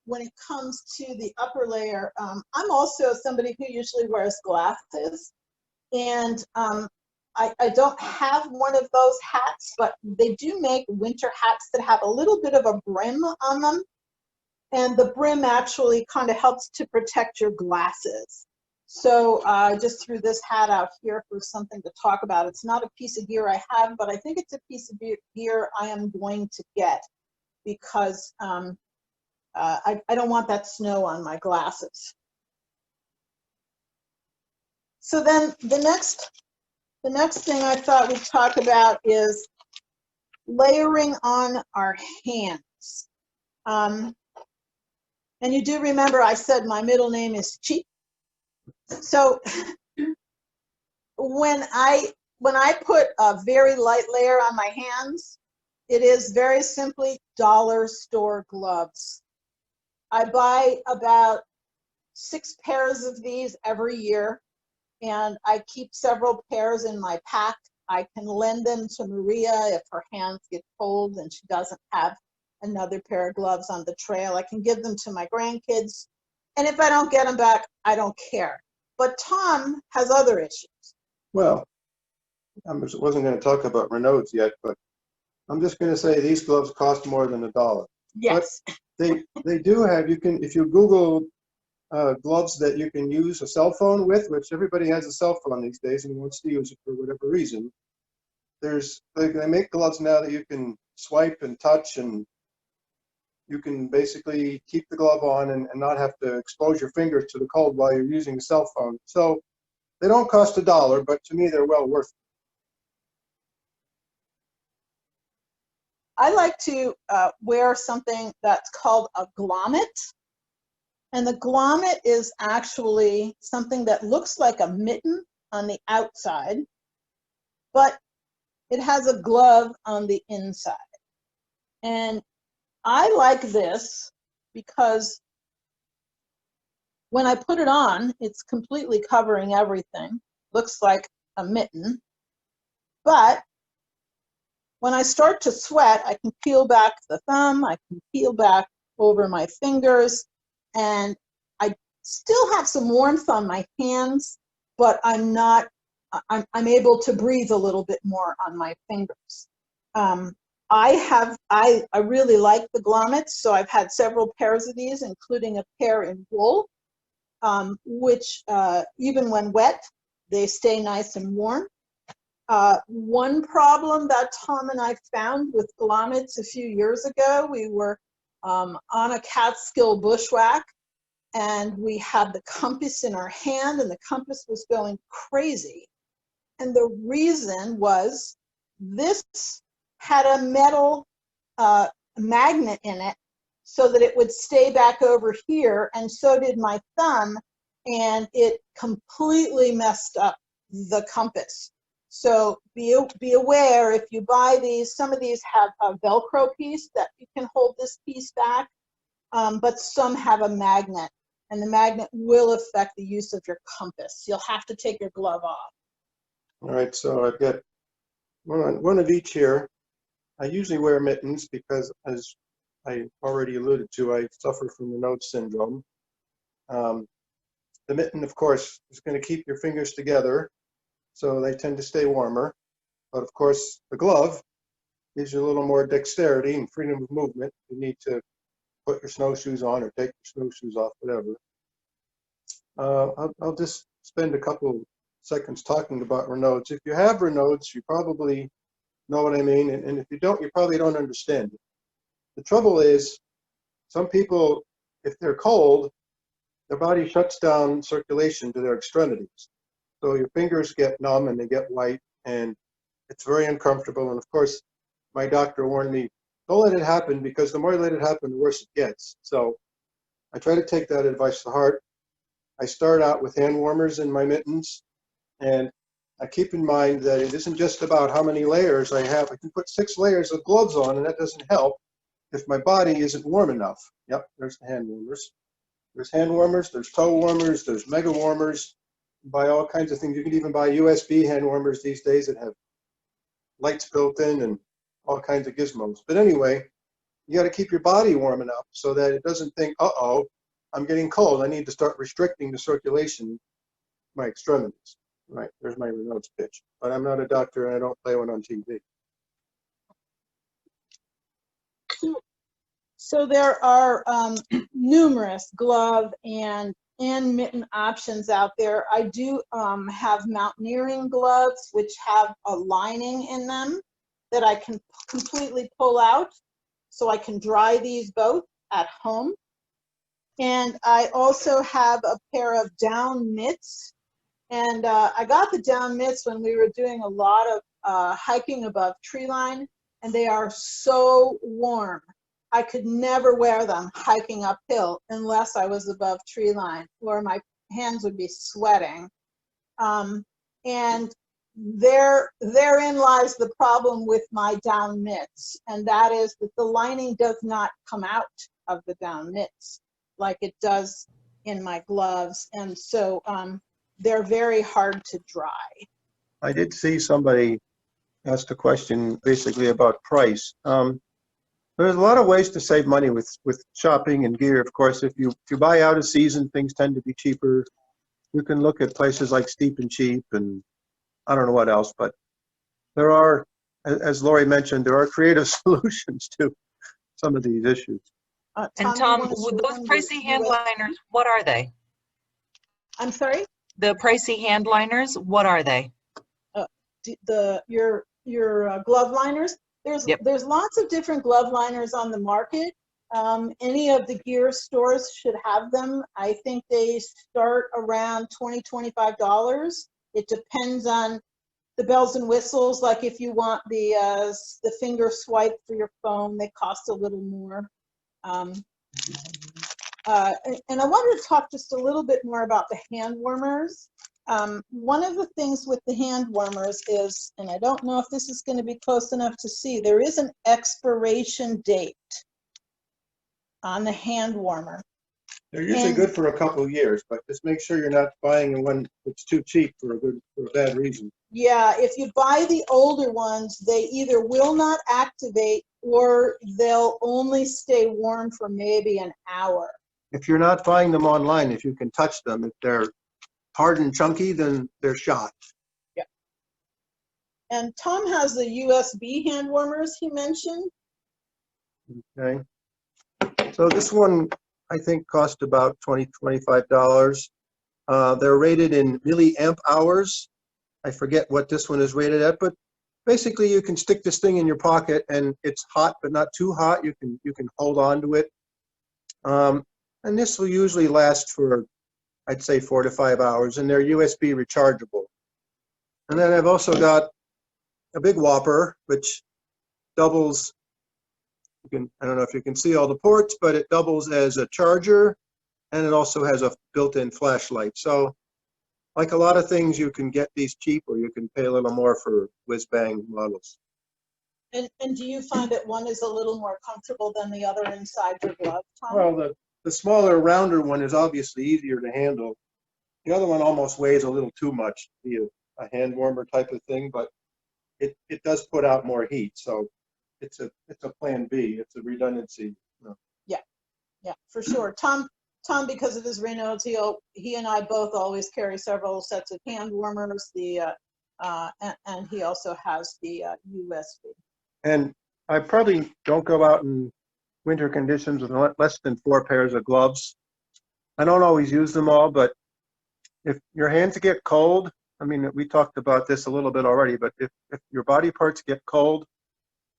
when it comes to the upper layer, I'm also somebody who usually wears glasses, and I don't have one of those hats, but they do make winter hats that have a little bit of a brim on them, and the brim actually kind of helps to protect your glasses. So I just threw this hat out here for something to talk about. It's not a piece of gear I have, but I think it's a piece of gear I am going to get, because I don't want that snow on my glasses. So then the next thing I thought we'd talk about is layering on our hands. And you do remember I said my middle name is Cheap. So when I put a very light layer on my hands, it is very simply dollar store gloves. I buy about 6 pairs of these every year, and I keep several pairs in my pack. I can lend them to Maria if her hands get cold and she doesn't have another pair of gloves on the trail. I can give them to my grandkids. And if I don't get them back, I don't care. But Tom has other issues. Well, I wasn't going to talk about Renaults yet, but I'm just going to say these gloves cost more than $1. Yes. But they do have, you can, if you Google gloves that you can use a cell phone with, which everybody has a cell phone these days and wants to use it for whatever reason. They make gloves now that you can swipe and touch, and you can basically keep the glove on and not have to expose your fingers to the cold while you're using the cell phone. So they don't cost $1, but to me they're well worth it. I like to wear something that's called a grommet. And the grommet is actually something that looks like a mitten on the outside, but it has a glove on the inside. And I like this because when I put it on, it's completely covering everything. Looks like a mitten. But when I start to sweat, I can peel back the thumb, I can peel back over my fingers, and I still have some warmth on my hands, but I'm able to breathe a little bit more on my fingers. I really like the grommets, so I've had several pairs of these, including a pair in wool, which even when wet, they stay nice and warm. One problem that Tom and I found with grommets a few years ago, we were on a Catskill bushwhack, and we had the compass in our hand, and the compass was going crazy. And the reason was this had a metal magnet in it so that it would stay back over here, and so did my thumb, and it completely messed up the compass. So be aware, if you buy these, some of these have a Velcro piece that you can hold this piece back, but some have a magnet, and the magnet will affect the use of your compass. You'll have to take your glove off. All right, so I've got one of each here. I usually wear mittens because, as I already alluded to, I suffer from the nose syndrome. The mitten, of course, is going to keep your fingers together, so they tend to stay warmer. But of course, the glove gives you a little more dexterity and freedom of movement. You need to put your snowshoes on or take your snowshoes off, whatever. I'll just spend a couple seconds talking about Raynaud's. If you have Raynaud's, you probably know what I mean, and if you don't, you probably don't understand it. The trouble is, some people, if they're cold, their body shuts down circulation to their extremities. So your fingers get numb and they get white, and it's very uncomfortable. And of course, my doctor warned me, don't let it happen, because the more you let it happen, the worse it gets. So I try to take that advice to heart. I start out with hand warmers in my mittens, and I keep in mind that it isn't just about how many layers I have. I can put 6 layers of gloves on, and that doesn't help if my body isn't warm enough. Yep, there's the hand warmers. There's hand warmers, there's toe warmers, there's mega warmers. You buy all kinds of things. You can even buy USB hand warmers these days that have lights built in and all kinds of gizmos. But anyway, you got to keep your body warm enough so that it doesn't think, uh-oh, I'm getting cold. I need to start restricting the circulation of my extremities. Right, there's my Raynaud's pitch. But I'm not a doctor, and I don't play one on TV. So there are numerous glove and mitten options out there. I do have mountaineering gloves, which have a lining in them that I can completely pull out, so I can dry these both at home. And I also have a pair of down mitts. And I got the down mitts when we were doing a lot of hiking above tree line, and they are so warm. I could never wear them hiking uphill unless I was above tree line, or my hands would be sweating. And therein lies the problem with my down mitts, and that is that the lining does not come out of the down mitts like it does in my gloves, and so they're very hard to dry. I did see somebody asked a question basically about price. There's a lot of ways to save money with shopping and gear. Of course, if you buy out of season, things tend to be cheaper. You can look at places like Steep and Cheap, and I don't know what else, but there are, as Laurie mentioned, there are creative solutions to some of these issues. And Tom, with those pricey hand liners, what are they? I'm sorry? The pricey hand liners, what are they? Your glove liners? There's lots of different glove liners on the market. Any of the gear stores should have them. I think they start around $20, $25. It depends on the bells and whistles. Like if you want the finger swipe for your phone, they cost a little more. And I wanted to talk just a little bit more about the hand warmers. One of the things with the hand warmers is, and I don't know if this is going to be close enough to see, there is an expiration date on the hand warmer. They're usually good for a couple of years, but just make sure you're not buying one that's too cheap for a bad reason. Yeah, if you buy the older ones, they either will not activate or they'll only stay warm for maybe an hour. If you're not buying them online, if you can touch them, if they're hard and chunky, then they're shot. Yeah. And Tom has the USB hand warmers he mentioned. Okay. So this one, I think, cost about $20, $25. They're rated in milliamp hours. I forget what this one is rated at, but basically you can stick this thing in your pocket and it's hot, but not too hot. You can hold on to it. And this will usually last for, I'd say, 4 to 5 hours, and they're USB rechargeable. And then I've also got a big whopper, which doubles, I don't know if you can see all the ports, but it doubles as a charger, and it also has a built-in flashlight. So like a lot of things, you can get these cheap, or you can pay a little more for whiz-bang models. And do you find that one is a little more comfortable than the other inside your glove, Tom? Well, the smaller, rounder one is obviously easier to handle. The other one almost weighs a little too much to be a hand warmer type of thing, but it does put out more heat. So it's a plan B. It's a redundancy. Yeah, for sure. Tom, because of his Raynaud's, he and I both always carry several sets of hand warmers. And he also has the USB. And I probably don't go out in winter conditions with less than 4 pairs of gloves. I don't always use them all, but if your hands get cold, I mean, we talked about this a little bit already, but if your body parts get cold,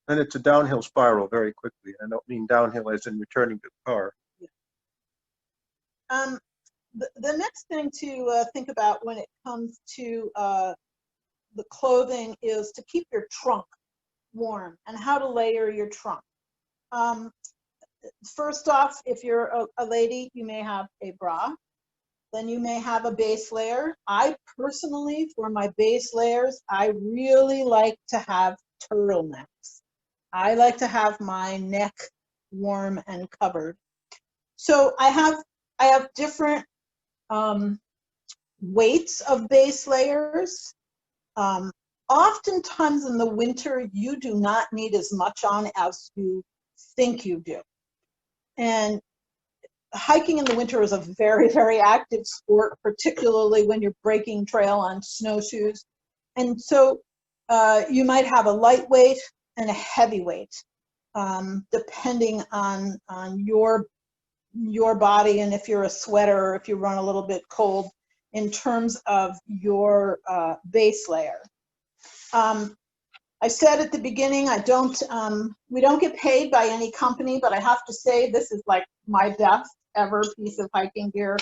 then it's a downhill spiral very quickly. I don't mean downhill as in returning to the car. Yeah. The next thing to think about when it comes to the clothing is to keep your trunk warm and how to layer your trunk. First off, if you're a lady, you may have a bra. Then you may have a base layer. I personally, for my base layers, I really like to have turtlenecks. I like to have my neck warm and covered. So I have different weights of base layers. Oftentimes in the winter, you do not need as much on as you think you do. And hiking in the winter is a very, very active sport, particularly when you're breaking trail on snowshoes. And so you might have a lightweight and a heavyweight, depending on your body and if you're a sweater or if you run a little bit cold in terms of your base layer. I said at the beginning, we don't get paid by any company, but I have to say this is like my best ever piece of hiking gear.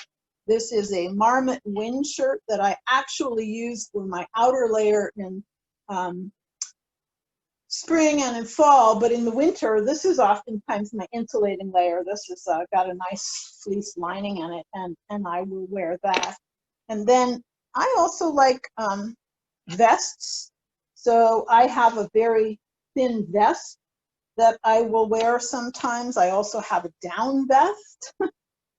This is a Marmot wind shirt that I actually use for my outer layer in spring and in fall, but in the winter, this is oftentimes my insulating layer. This has got a nice fleece lining in it, and I will wear that. And then I also like vests. So I have a very thin vest that I will wear sometimes. I also have a down vest,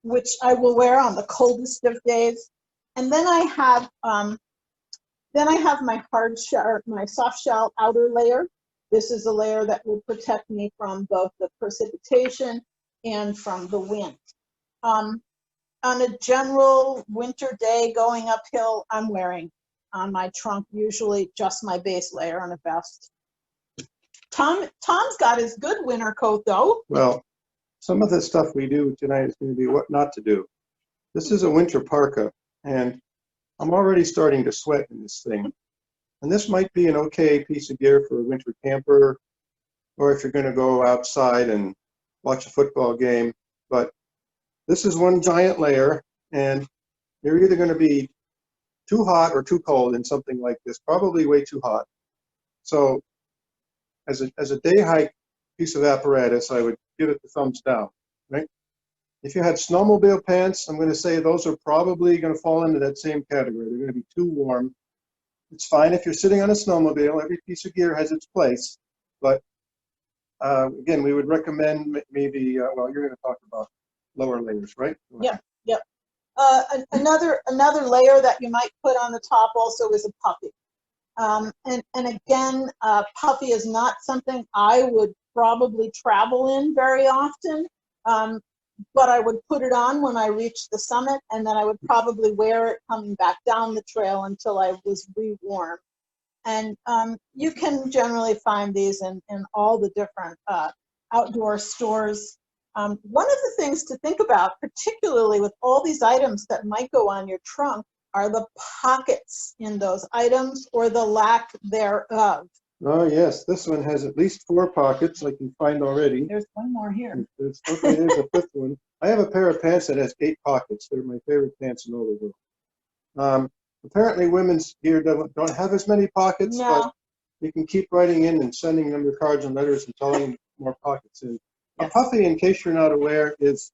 which I will wear on the coldest of days. And then I have my hard shell, my soft shell outer layer. This is a layer that will protect me from both the precipitation and from the wind. On a general winter day going uphill, I'm wearing on my trunk usually just my base layer and a vest. Tom's got his good winter coat though. Well, some of the stuff we do tonight is going to be what not to do. This is a winter parka, and I'm already starting to sweat in this thing. And this might be an okay piece of gear for a winter camper, or if you're going to go outside and watch a football game. But this is one giant layer, and you're either going to be too hot or too cold in something like this, probably way too hot. So as a day hike piece of apparatus, I would give it the thumbs down, right? If you had snowmobile pants, I'm going to say those are probably going to fall into that same category. They're going to be too warm. It's fine if you're sitting on a snowmobile. Every piece of gear has its place. But again, we would recommend maybe, well, you're going to talk about lower layers, right? Yeah, yeah. Another layer that you might put on the top also is a puffy. And again, puffy is not something I would probably travel in very often, but I would put it on when I reached the summit, and then I would probably wear it coming back down the trail until I was re-warm. And you can generally find these in all the different outdoor stores. One of the things to think about, particularly with all these items that might go on your trunk, are the pockets in those items or the lack thereof. Oh, yes. This one has at least 4 pockets I can find already. There's one more here. Okay, there's a 5th one. I have a pair of pants that has 8 pockets. They're my favorite pants in all the world. Apparently, women's gear don't have as many pockets, No. but you can keep writing in and sending them your cards and letters and telling them more pockets in. Yes. A puffy, in case you're not aware, is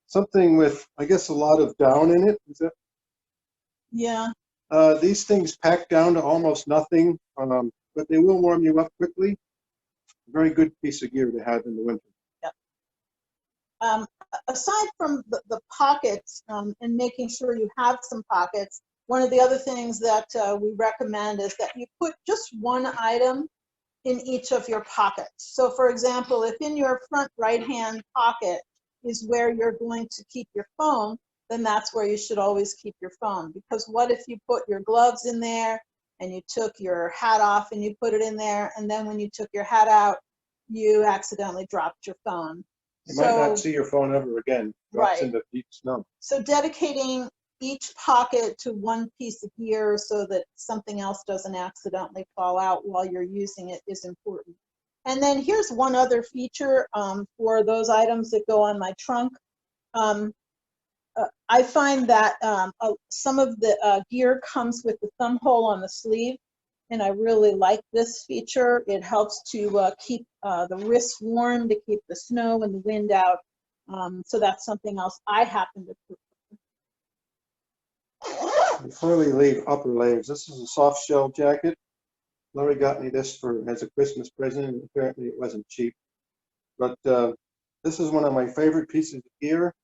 something with, I guess, a lot of down in it. Is that? Yeah. These things pack down to almost nothing, but they will warm you up quickly. Very good piece of gear to have in the winter. Yep. Aside from the pockets and making sure you have some pockets, one of the other things that we recommend is that you put just one item in each of your pockets. So for example, if in your front right-hand pocket is where you're going to keep your phone, then that's where you should always keep your phone. Because what if you put your gloves in there and you took your hat off and you put it in there, and then when you took your hat out, you accidentally dropped your phone. You might not see your phone ever again. Drops Right. into deep snow. So dedicating each pocket to one piece of gear so that something else doesn't accidentally fall out while you're using it is important. And then here's one other feature for those items that go on my trunk. I find that some of the gear comes with the thumb hole on the sleeve, and I really like this feature. It helps to keep the wrists warm, to keep the snow and the wind out. So that's something else I happen to prefer. Before we leave upper layers, this is a soft shell jacket. Laurie got me this as a Christmas present, and apparently it wasn't cheap. But this is one of my favorite pieces of gear.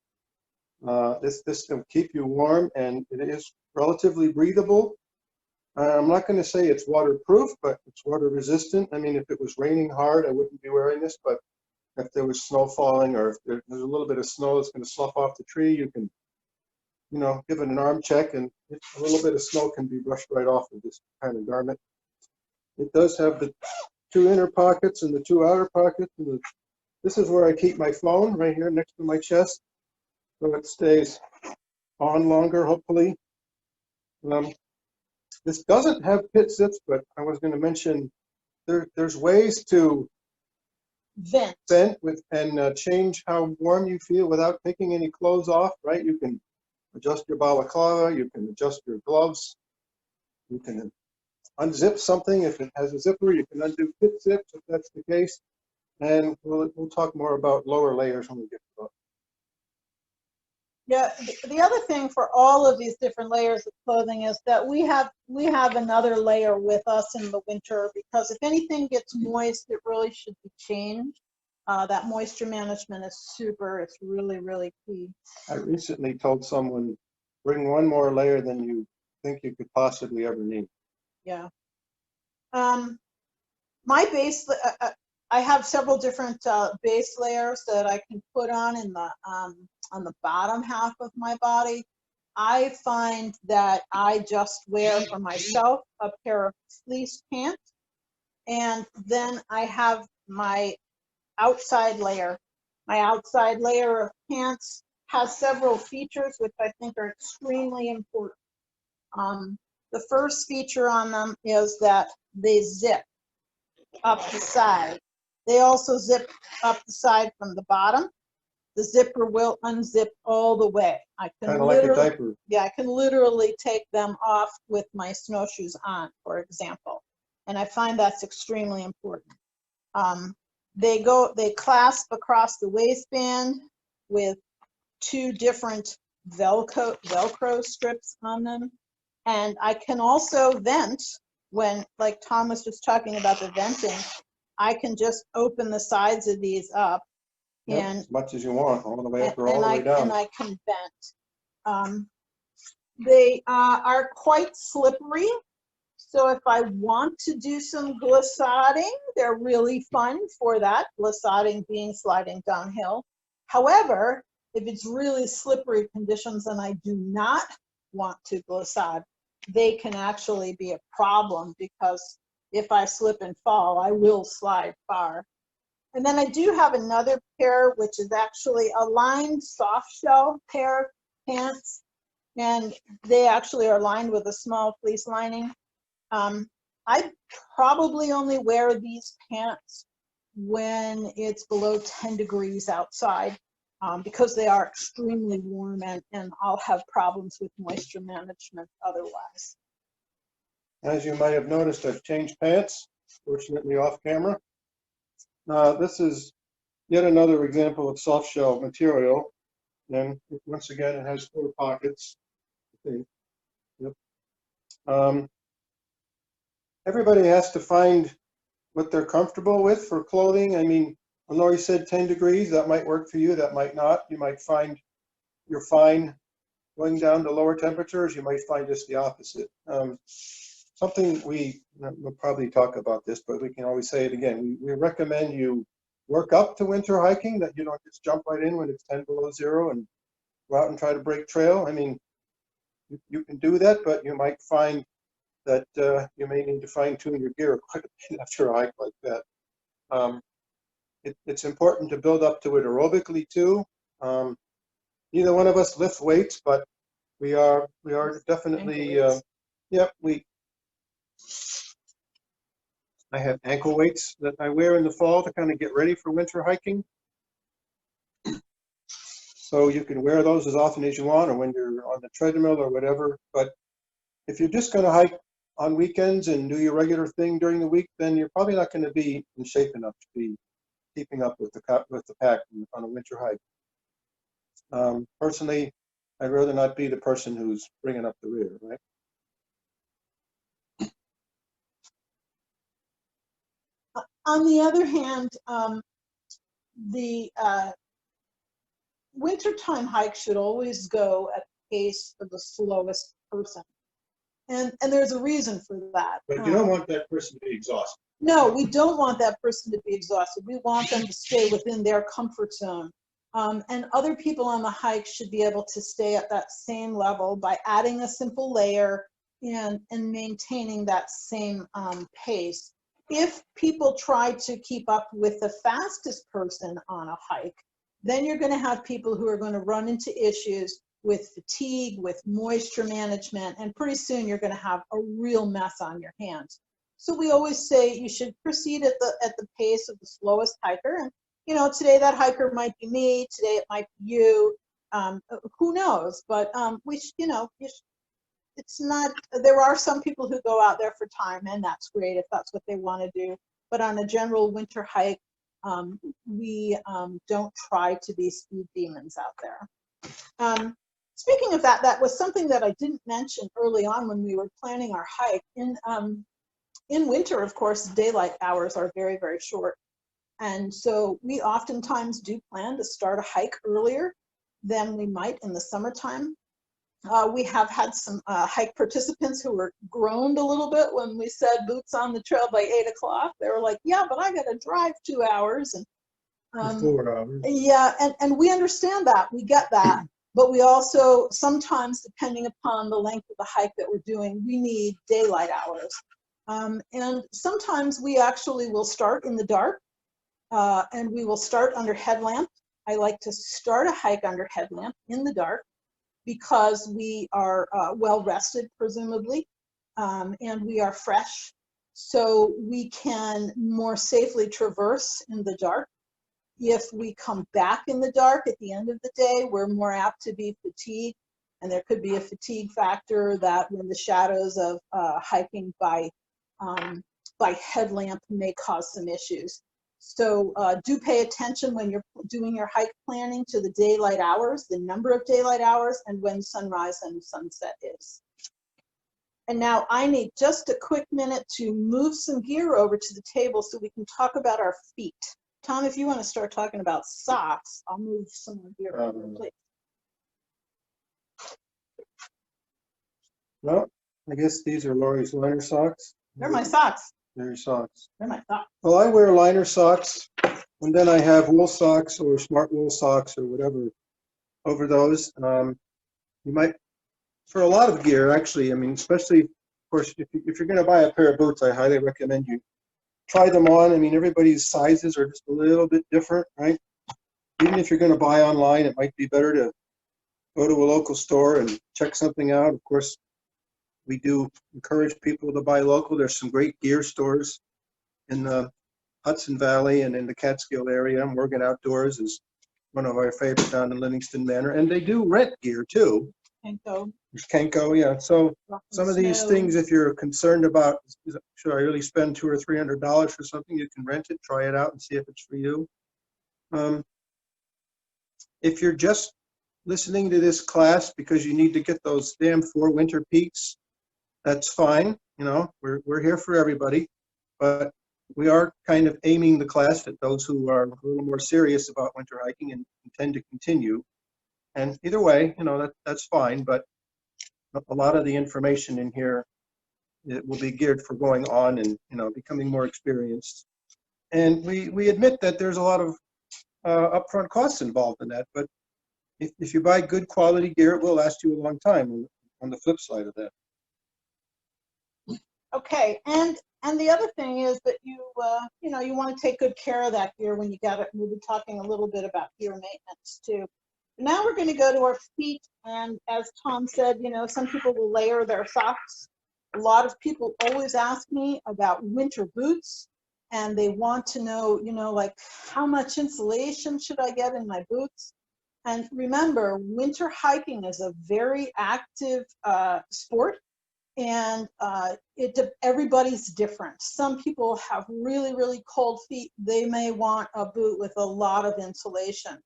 This will keep you warm, and it is relatively breathable. I'm not going to say it's waterproof, but it's water resistant. I mean, if it was raining hard, I wouldn't be wearing this, but if there was snow falling, or if there's a little bit of snow that's going to slough off the tree, you can, you know, give it an arm check, and a little bit of snow can be brushed right off of this kind of garment. It does have the 2 inner pockets and the 2 outer pockets. And this is where I keep my phone, right here next to my chest, so it stays on longer, hopefully. This doesn't have pit zips, but I was going to mention there's ways to vent with and change how warm you feel without taking any clothes off, right? You can adjust your balaclava, you can adjust your gloves, you can unzip something if it has a zipper, you can undo pit zips if that's the case, and we'll talk more about lower layers when we get to that. Yeah, the other thing for all of these different layers of clothing is that we have another layer with us in the winter, because if anything gets moist, it really should be changed. That moisture management is super. It's really, really key. I recently told someone, bring one more layer than you think you could possibly ever need. Yeah. My base, I have several different base layers that I can put on the bottom half of my body. I find that I just wear for myself a pair of fleece pants, and then I have my outside layer. My outside layer of pants has several features which I think are extremely important. The first feature on them is that they zip up the side. They also zip up the side from the bottom. The zipper will unzip all the way. I can kind of like a diaper. Yeah, I can literally take them off with my snowshoes on, for example. And I find that's extremely important. They clasp across the waistband with 2 different Velcro strips on them. And I can also vent when, like Tom was just talking about the venting, I can just open the sides of these up. Yep, And as much as you want, all the way up or all and the way down. And I can vent. They are quite slippery. So if I want to do some glissading, they're really fun for that, glissading being sliding downhill. However, if it's really slippery conditions and I do not want to glissade, they can actually be a problem, because if I slip and fall, I will slide far. And then I do have another pair, which is actually a lined soft shell pair of pants. And they actually are lined with a small fleece lining. I probably only wear these pants when it's below 10 degrees outside, because they are extremely warm, and I'll have problems with moisture management otherwise. As you might have noticed, I've changed pants, fortunately off camera. This is yet another example of soft shell material. And once again, it has 4 pockets, I think. Yep. Everybody has to find what they're comfortable with for clothing. I mean, when Laurie said 10 degrees, that might work for you, that might not. You might find you're fine going down to lower temperatures. You might find just the opposite. Something we'll probably talk about this, but we can always say it again. We recommend you work up to winter hiking, that you don't just jump right in when it's 10 below 0 and go out and try to break trail. I mean, you can do that, but you might find that you may need to fine tune your gear quite a bit after a hike like that. It's important to build up to it aerobically too. Neither one of us lift weights, but we are definitely, I have ankle weights that I wear in the fall to kind of get ready for winter hiking. So you can wear those as often as you want, or when you're on the treadmill or whatever. But if you're just going to hike on weekends and do your regular thing during the week, then you're probably not going to be in shape enough to be keeping up with the pack on a winter hike. Personally, I'd rather not be the person who's bringing up the rear, right? On the other hand, the wintertime hike should always go at the pace of the slowest person. And there's a reason for that. But you don't want that person to be exhausted. No, we don't want that person to be exhausted. We want them to stay within their comfort zone. And other people on the hike should be able to stay at that same level by adding a simple layer and maintaining that same pace. If people try to keep up with the fastest person on a hike, then you're going to have people who are going to run into issues with fatigue, with moisture management, and pretty soon you're going to have a real mess on your hands. So we always say you should proceed at the pace of the slowest hiker. And you know, today that hiker might be me, today it might be you. Who knows? But it's not. There are some people who go out there for time, and that's great if that's what they want to do. But on a general winter hike, we don't try to be speed demons out there. Speaking of that, that was something that I didn't mention early on when we were planning our hike. In winter, of course, daylight hours are very, very short. And so we oftentimes do plan to start a hike earlier than we might in the summertime. We have had some hike participants who were groaned a little bit when we said boots on the trail by 8 o'clock. They were like, yeah, but I got to drive 2 hours. And 4 hours. Yeah, and we understand that. We get that. But we also, sometimes, depending upon the length of the hike that we're doing, we need daylight hours. And sometimes we actually will start in the dark, and we will start under headlamp. I like to start a hike under headlamp in the dark because we are well rested, presumably, and we are fresh. So we can more safely traverse in the dark. If we come back in the dark at the end of the day, we're more apt to be fatigued. And there could be a fatigue factor that when the shadows of hiking by headlamp may cause some issues. So do pay attention when you're doing your hike planning to the daylight hours, the number of daylight hours, and when sunrise and sunset is. And now I need just a quick minute to move some gear over to the table so we can talk about our feet. Tom, if you want to start talking about socks, I'll move some more gear over, please. Well, I guess these are Laurie's liner socks. They're my socks. They're your socks. They're my socks. Well, I wear liner socks, and then I have wool socks or smart wool socks or whatever over those. You might, for a lot of gear, actually, I mean, especially, of course, if you're going to buy a pair of boots, I highly recommend you try them on. I mean, everybody's sizes are just a little bit different, right? Even if you're going to buy online, it might be better to go to a local store and check something out. Of course, we do encourage people to buy local. There's some great gear stores in the Hudson Valley and in the Catskill area. Morgan Outdoors is one of our favorites down in Livingston Manor. And they do rent gear too. Kenko. There's Kenko, yeah. So some of these things, if you're concerned about, should I really spend $200 or $300 for something, you can rent it, try it out, and see if it's for you. If you're just listening to this class because you need to get those damn 4 winter peaks, that's fine. You know, we're here for everybody, but we are kind of aiming the class at those who are a little more serious about winter hiking and intend to continue. And either way, you know, that's fine, but a lot of the information in here, it will be geared for going on and, you know, becoming more experienced. And we admit that there's a lot of upfront costs involved in that, but if you buy good quality gear, it will last you a long time on the flip side of that. Okay, and the other thing is that you know, you want to take good care of that gear when you got it. We'll be talking a little bit about gear maintenance too. Now we're going to go to our feet, and as Tom said, you know, some people will layer their socks. A lot of people always ask me about winter boots, and they want to know, you know, like how much insulation should I get in my boots? And remember, winter hiking is a very active sport. And everybody's different. Some people have really, really cold feet. They may want a boot with a lot of insulation.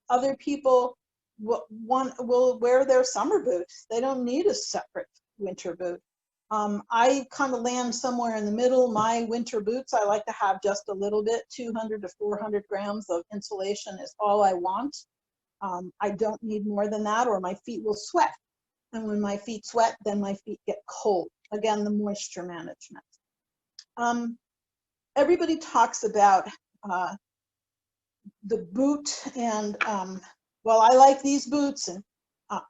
Other people will wear their summer boots. They don't need a separate winter boot. I kind of land somewhere in the middle. My winter boots, I like to have just a little bit, 200 to 400 grams of insulation is all I want. I don't need more than that or my feet will sweat. And when my feet sweat, then my feet get cold. Again, the moisture management. Everybody talks about the boot and, well, I like these boots. And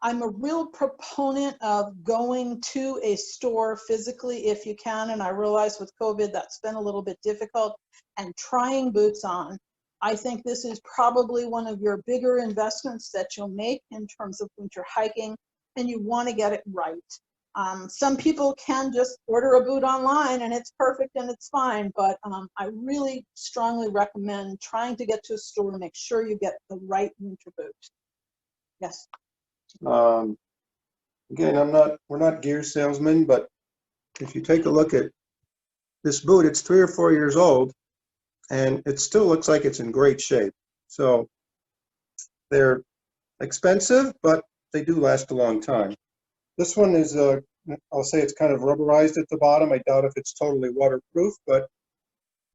I'm a real proponent of going to a store physically if you can. And I realize with COVID, that's been a little bit difficult. And trying boots on. I think this is probably one of your bigger investments that you'll make in terms of winter hiking. And you want to get it right. Some people can just order a boot online and it's perfect and it's fine, but I really strongly recommend trying to get to a store and make sure you get the right winter boot. Yes. Again, we're not gear salesmen, but if you take a look at this boot, it's 3 or 4 years old and it still looks like it's in great shape. So they're expensive, but they do last a long time. This one is, I'll say it's kind of rubberized at the bottom. I doubt if it's totally waterproof, but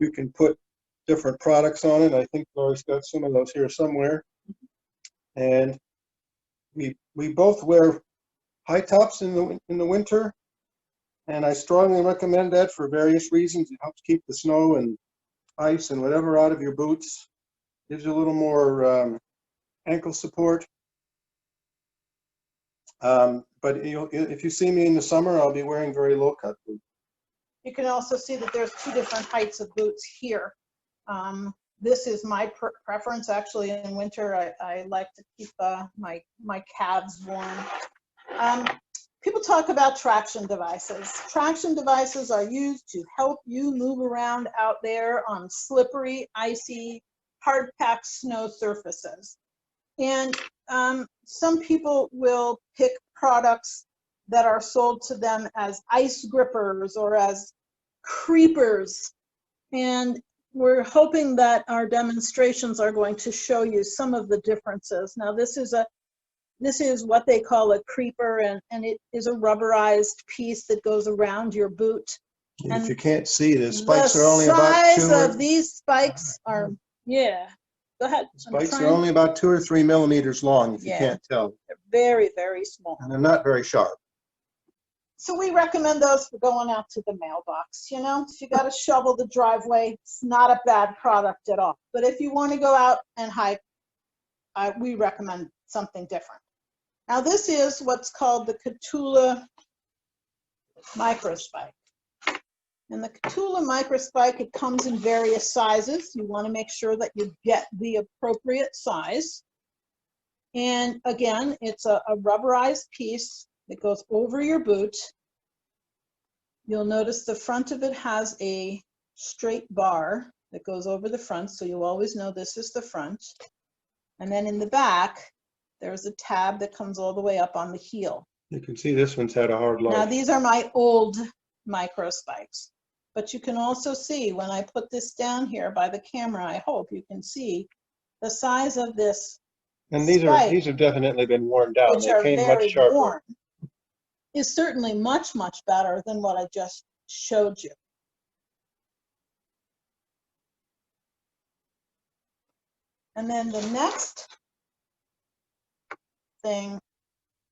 you can put different products on it. I think Laurie's got some of those here somewhere. And we both wear high tops in the winter, and I strongly recommend that for various reasons. It helps keep the snow and ice and whatever out of your boots. Gives you a little more ankle support. But if you see me in the summer, I'll be wearing very low-cut boots. You can also see that there's 2 different heights of boots here. This is my preference actually in winter. I like to keep my calves warm. People talk about traction devices. Traction devices are used to help you move around out there on slippery, icy, hard-packed snow surfaces. And some people will pick products that are sold to them as ice grippers or as creepers. And we're hoping that our demonstrations are going to show you some of the differences. Now, this is what they call a creeper, and it is a rubberized piece that goes around your boot. And if you can't see, the spikes are only the about size of these spikes are, yeah. Go ahead. Spikes are only about 2 or 3 millimeters long, if you can't tell. They're very, very small. And they're not very sharp. So we recommend those for going out to the mailbox. You know, if you got to shovel the driveway, it's not a bad product at all. But if you want to go out and hike, we recommend something different. Now, this is what's called the Catula microspike. And the Catula microspike, it comes in various sizes. You want to make sure that you get the appropriate size. And again, it's a rubberized piece that goes over your boot. You'll notice the front of it has a straight bar that goes over the front, so you'll always know this is the front. And then in the back, there's a tab that comes all the way up on the heel. You can see this one's had a hard life. Now, these are my old micro spikes, but you can also see when I put this down here by the camera, I hope you can see the size of this. And these have definitely been worn down. Which they are came very much sharper. worn, is certainly much, much better than what I just showed you. And then the next thing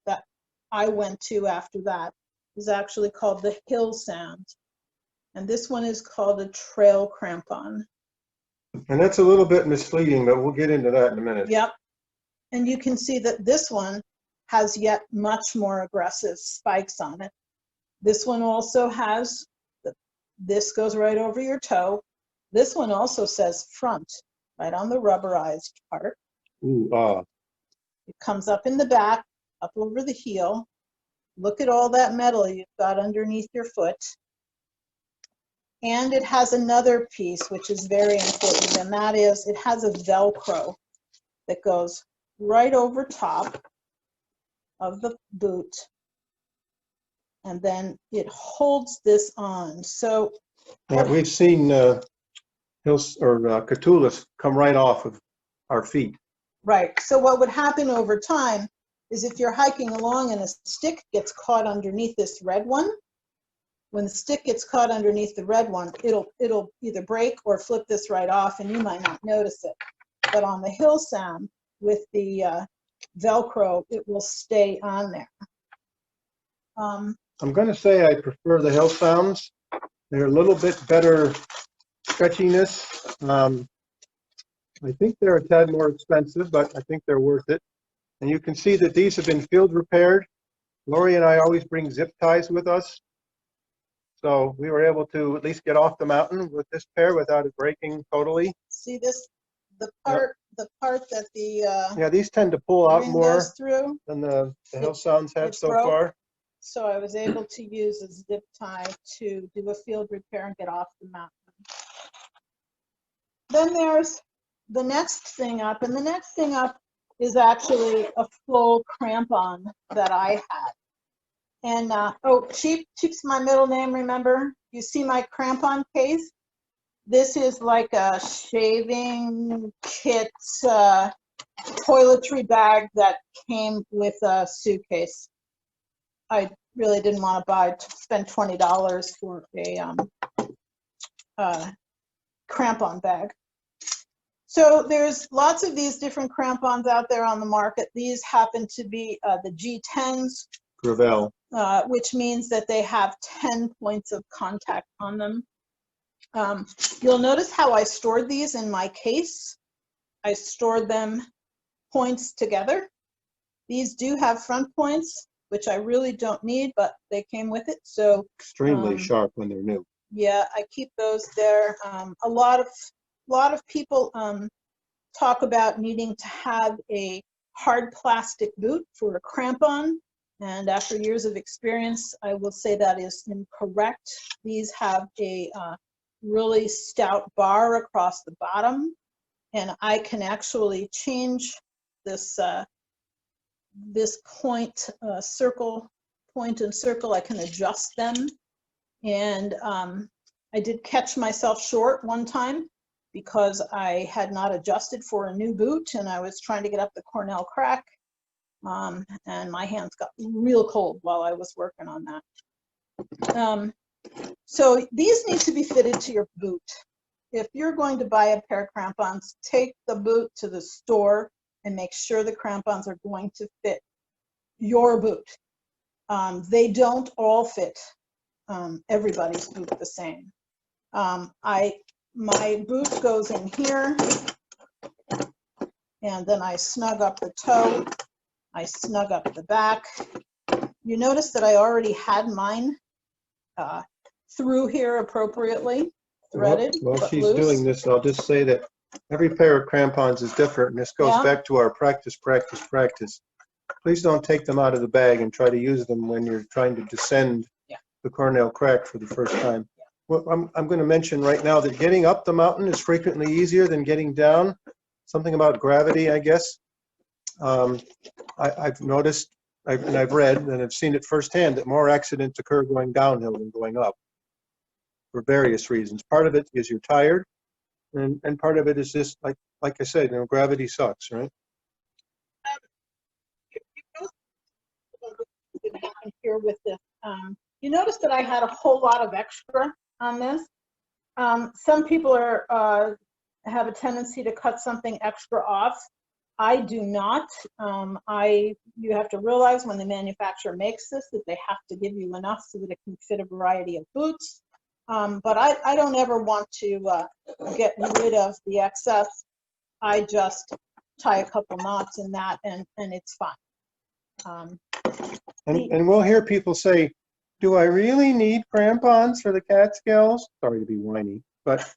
that I went to after that is actually called the Hill Sound. And this one is called a trail crampon. And that's a little bit misleading, but we'll get into that in a minute. Yep. And you can see that this one has yet much more aggressive spikes on it. This one also has, this goes right over your toe. This one also says front, right on the rubberized part. Ooh, It comes up in the back, up over the heel. Look at all that metal you've got underneath your foot. And it has another piece which is very important, and that is it has a Velcro that goes right over top of the boot, and then it holds this on. So we've seen hills or Catulas come right off of our feet. Right. So what would happen over time is if you're hiking along and a stick gets caught underneath this red one, when the stick gets caught underneath the red one, it'll either break or flip this right off, and you might not notice it. But on the Hill Sound with the Velcro, it will stay on there. I'm going to say I prefer the Hill Sounds. They're a little bit better stretchiness. I think they're a tad more expensive, but I think they're worth it. And you can see that these have been field repaired. Laurie and I always bring zip ties with us. So we were able to at least get off the mountain with this pair without it breaking totally. See this, the part that the yeah, these tend to pull out more through than the Hill Sounds have so far. So I was able to use a zip tie to do a field repair and get off the mountain. Then there's the next thing up, and the next thing up is actually a full crampon that I had. And, oh, Cheap's my middle name, remember? You see my crampon case? This is like a shaving kit toiletry bag that came with a suitcase. I really didn't want to spend $20 for a crampon bag. So there's lots of these different crampons out there on the market. These happen to be the G10s. Gravel. Which means that they have 10 points of contact on them. You'll notice how I stored these in my case. I stored them points together. These do have front points, which I really don't need, but they came with it. So extremely sharp when they're new. Yeah, I keep those there. A lot of people talk about needing to have a hard plastic boot for a crampon. And after years of experience, I will say that is incorrect. These have a really stout bar across the bottom, and I can actually change this this point and circle. I can adjust them, and I did catch myself short one time because I had not adjusted for a new boot and I was trying to get up the Cornell crack. And my hands got real cold while I was working on that. So these need to be fitted to your boot. If you're going to buy a pair of crampons, take the boot to the store and make sure the crampons are going to fit your boot. They don't all fit everybody's boot the same. My boot goes in here, and then I snug up the toe, I snug up the back. You notice that I already had mine through here appropriately, threaded. While but she's loose. doing this, I'll just say that every pair of crampons is different, and this goes Yeah. back to our practice. Please don't take them out of the bag and try to use them when you're trying to descend the Cornell crack for the first time. Well, I'm going to mention right now that getting up the mountain is frequently easier than getting down. Something about gravity, I guess. I've noticed, and I've read, and I've seen it firsthand, that more accidents occur going downhill than going up for various reasons. Part of it is you're tired, and part of it is just, like I said, gravity sucks, right? Here with this. You notice that I had a whole lot of extra on this. Some people have a tendency to cut something extra off. I do not. You have to realize when the manufacturer makes this that they have to give you enough so that it can fit a variety of boots. But I don't ever want to get rid of the excess. I just tie a couple knots in that and it's fine. And we'll hear people say, do I really need crampons for the Catskills? Sorry to be whiny, but,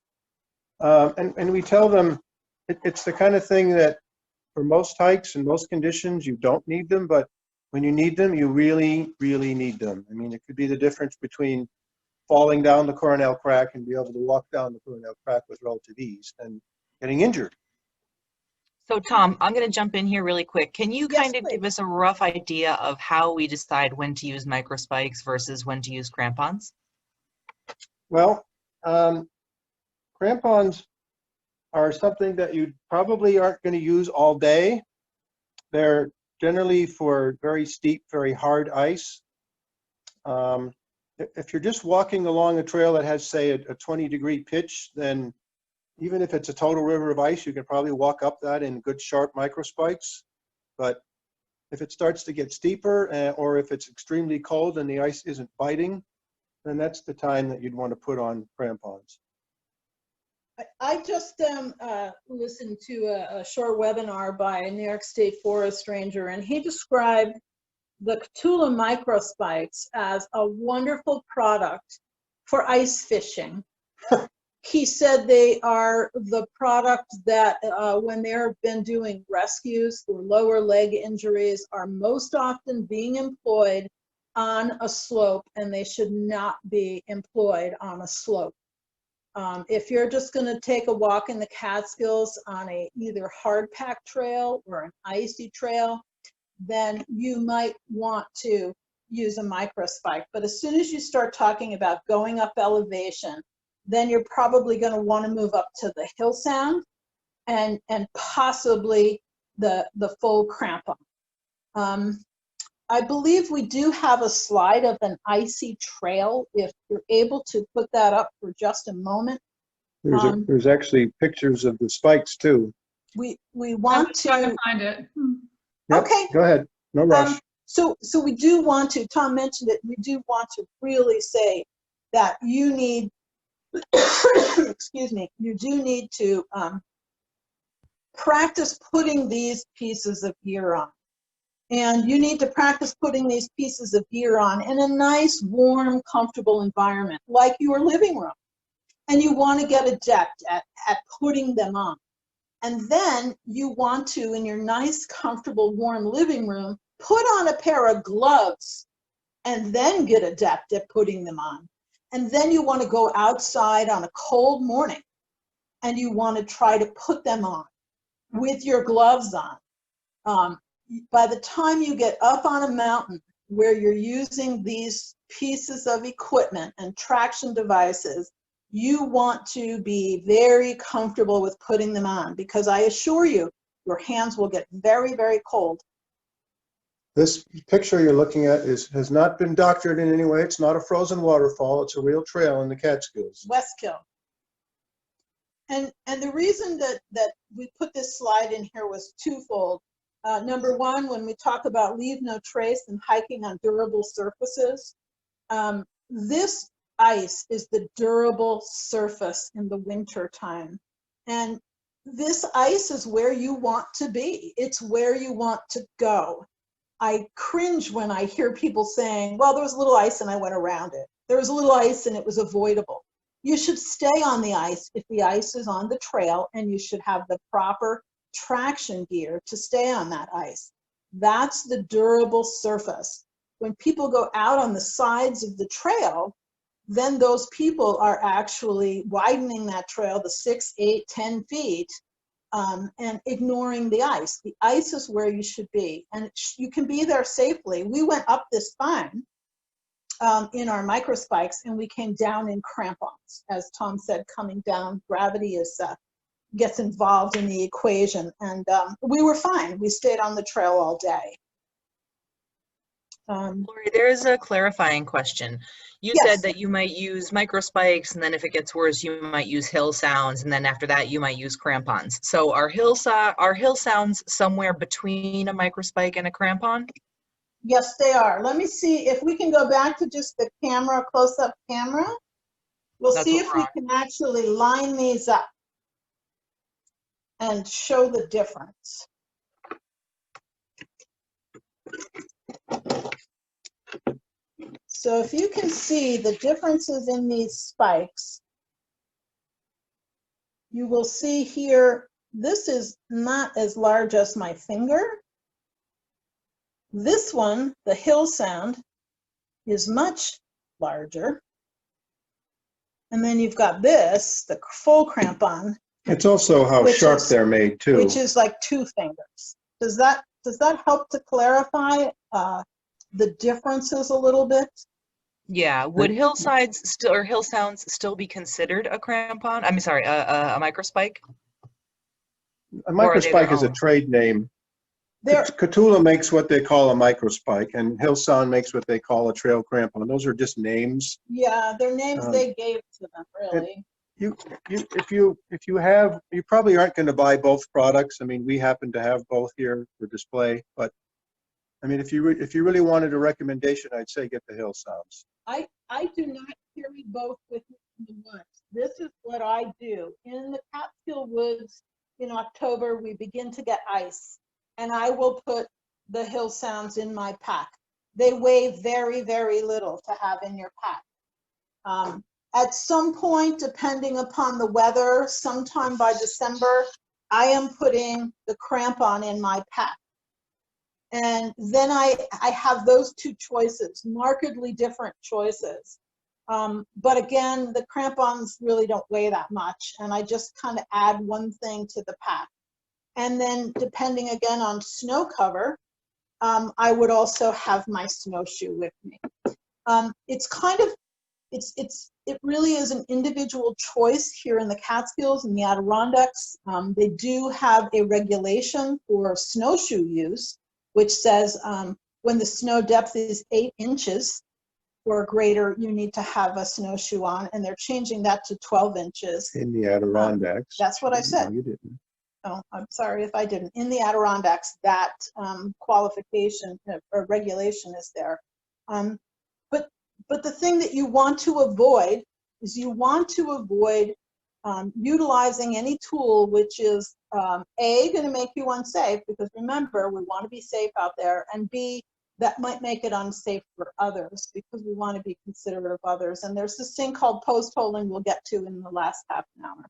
and we tell them it's the kind of thing that for most hikes and most conditions, you don't need them, but when you need them, you really, really need them. I mean, it could be the difference between falling down the Cornell crack and be able to walk down the Cornell crack with relative ease and getting injured. So Tom, I'm going to jump in here really quick. Can you Yes, kind of please. give us a rough idea of how we decide when to use microspikes versus when to use crampons? Well, crampons are something that you probably aren't going to use all day. They're generally for very steep, very hard ice. If you're just walking along a trail that has, say, a 20-degree pitch, then even if it's a total river of ice, you can probably walk up that in good sharp microspikes. But if it starts to get steeper, or if it's extremely cold and the ice isn't biting, then that's the time that you'd want to put on crampons. I just listened to a short webinar by a New York State forest ranger, and he described the Cthulhu microspikes as a wonderful product for ice fishing. He said they are the product that when they've been doing rescues for lower leg injuries are most often being employed on a slope, and they should not be employed on a slope. If you're just going to take a walk in the Catskills on a either hard packed trail or an icy trail, then you might want to use a microspike. But as soon as you start talking about going up elevation, then you're probably going to want to move up to the hill sound and possibly the full crampon. I believe we do have a slide of an icy trail. If you're able to put that up for just a moment. There's actually pictures of the spikes too. We want to try to find it. Yep, okay. Go ahead. No rush. So we do want to, Tom mentioned it, we do want to really say that you need, excuse me, you do need to practice putting these pieces of gear on. And you need to practice putting these pieces of gear on in a nice, warm, comfortable environment, like your living room. And you want to get adept at putting them on. And then you want to, in your nice, comfortable, warm living room, put on a pair of gloves and then get adept at putting them on. And then you want to go outside on a cold morning and you want to try to put them on with your gloves on. By the time you get up on a mountain where you're using these pieces of equipment and traction devices, you want to be very comfortable with putting them on, because I assure you, your hands will get very, very cold. This picture you're looking at has not been doctored in any way. It's not a frozen waterfall. It's a real trail in the Catskills. Westkill. And the reason that we put this slide in here was twofold. Number one, when we talk about leave no trace and hiking on durable surfaces, this ice is the durable surface in the winter time. And this ice is where you want to be. It's where you want to go. I cringe when I hear people saying, well, there was a little ice and I went around it. There was a little ice and it was avoidable. You should stay on the ice if the ice is on the trail, and you should have the proper traction gear to stay on that ice. That's the durable surface. When people go out on the sides of the trail, then those people are actually widening that trail to 6, 8, 10 feet and ignoring the ice. The ice is where you should be, and you can be there safely. We went up this climb in our micro spikes, and we came down in crampons. As Tom said, coming down, gravity gets involved in the equation, and we were fine. We stayed on the trail all day. Laurie, there is a clarifying question. You Yes. said that you might use micro spikes, and then if it gets worse, you might use hill sounds, and then after that, you might use crampons. So are hill sounds somewhere between a micro spike and a crampon? Yes, they are. Let me see if we can go back to just the camera, close-up camera. We'll That's see what if we're we can actually line these up and show the difference. So if you can see the differences in these spikes, you will see here, this is not as large as my finger. This one, the hill sound, is much larger. And then you've got this, the full crampon. It's also how sharp they're made too. Which is like 2 fingers. Does that help to clarify the differences a little bit? Yeah. Would hillsides still or hill sounds still be considered a crampon? I mean, sorry, a micro spike? A microspike is a trade name. Catula makes what they call a microspike, and Hillsound makes what they call a trail crampon. Those are just names. Yeah, they're names they gave to them, really. If you probably aren't going to buy both products. I mean, we happen to have both here for display, but I mean, if you really wanted a recommendation, I'd say get the Hillsounds. I do not carry both with me once. This is what I do. In the Catskill woods in October, we begin to get ice, and I will put the Hill Sounds in my pack. They weigh very, very little to have in your pack. At some point, depending upon the weather, sometime by December, I am putting the crampon in my pack. And then I have those 2 choices, markedly different choices. But again, the crampons really don't weigh that much, and I just kind of add one thing to the pack. And then depending again on snow cover, I would also have my snowshoe with me. It really is an individual choice here in the Catskills and the Adirondacks. They do have a regulation for snowshoe use, which says when the snow depth is 8 inches or greater, you need to have a snowshoe on, and they're changing that to 12 inches. In the Adirondacks. That's what I said. No, you didn't. Oh, I'm sorry if I didn't. In the Adirondacks, that qualification or regulation is there. But the thing that you want to avoid is you want to avoid utilizing any tool which is A, going to make you unsafe, because remember, we want to be safe out there, and B, that might make it unsafe for others because we want to be considerate of others. And there's this thing called post holing we'll get to in the last half an hour.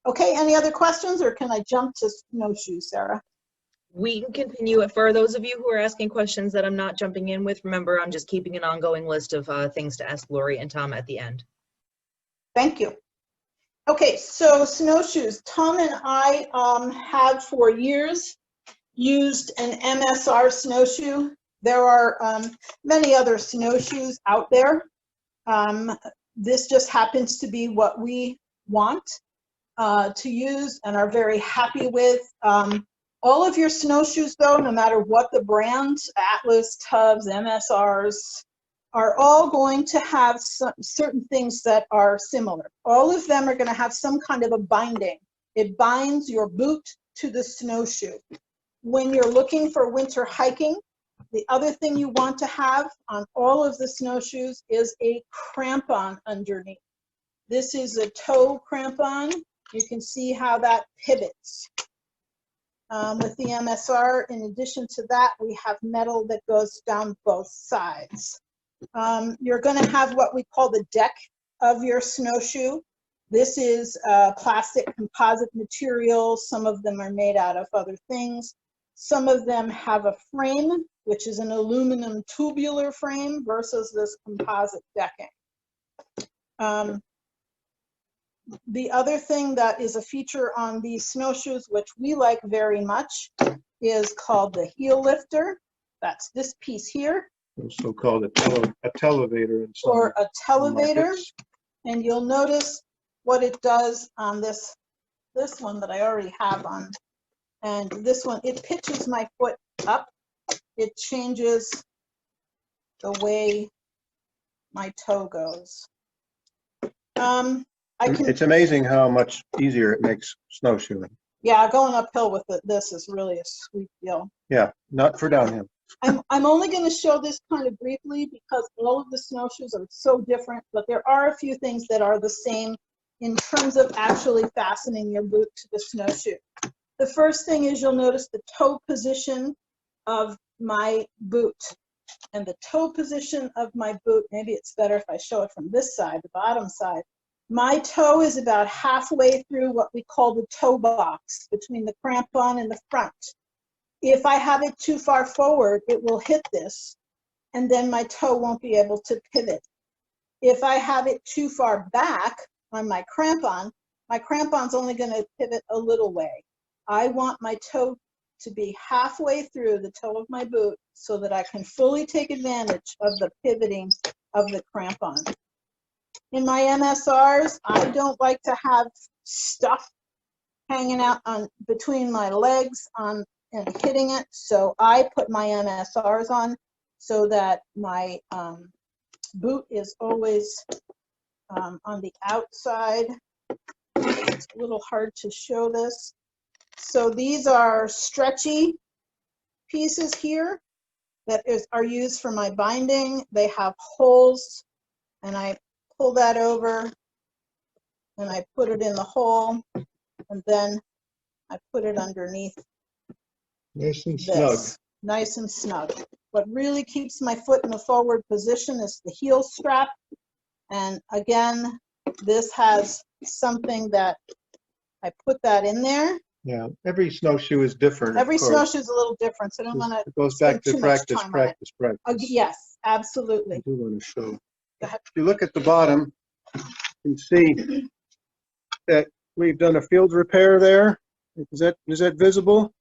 Okay, any other questions, or can I jump to snowshoes, Sarah? We can continue. For those of you who are asking questions that I'm not jumping in with, remember, I'm just keeping an ongoing list of things to ask Laurie and Tom at the end. Thank you. Okay, so snowshoes. Tom and I have for years used an MSR snowshoe. There are many other snowshoes out there. This just happens to be what we want to use and are very happy with. All of your snowshoes, though, no matter what the brand, Atlas, Tubbs, MSRs, are all going to have certain things that are similar. All of them are going to have some kind of a binding. It binds your boot to the snowshoe. When you're looking for winter hiking, the other thing you want to have on all of the snowshoes is a crampon underneath. This is a toe crampon. You can see how that pivots. With the MSR, in addition to that, we have metal that goes down both sides. You're going to have what we call the deck of your snowshoe. This is plastic composite material. Some of them are made out of other things. Some of them have a frame, which is an aluminum tubular frame versus this composite decking. The other thing that is a feature on these snowshoes, which we like very much, is called the heel lifter. That's this piece here. Also called a televator in some Or a televator. markets. And you'll notice what it does on this one that I already have on. And this one, it pitches my foot up. It changes the way my toe goes. It's amazing how much easier it makes snowshoeing. Yeah, going uphill with this is really a sweet deal. Yeah, not for downhill. I'm only going to show this kind of briefly because all of the snowshoes are so different, but there are a few things that are the same in terms of actually fastening your boot to the snowshoe. The first thing is you'll notice the toe position of my boot. And the toe position of my boot, maybe it's better if I show it from this side, the bottom side. My toe is about halfway through what we call the toe box between the crampon and the front. If I have it too far forward, it will hit this, and then my toe won't be able to pivot. If I have it too far back on my crampon's only going to pivot a little way. I want my toe to be halfway through the toe of my boot so that I can fully take advantage of the pivoting of the crampon. In my MSRs, I don't like to have stuff hanging out on between my legs and hitting it, so I put my MSRs on so that my boot is always on the outside. It's a little hard to show this. So these are stretchy pieces here that are used for my binding. They have holes, and I pull that over and I put it in the hole, and then I put it underneath. Nice and snug. Nice and snug. What really keeps my foot in the forward position is the heel strap. And again, this has something that I put that in there. Yeah, every snowshoe is different. Every snowshoe is a little different, so I don't want to. It goes back to practice. Yes, absolutely. I do want to show. If you look at the bottom, you can see that we've done a field repair there. Is that visible?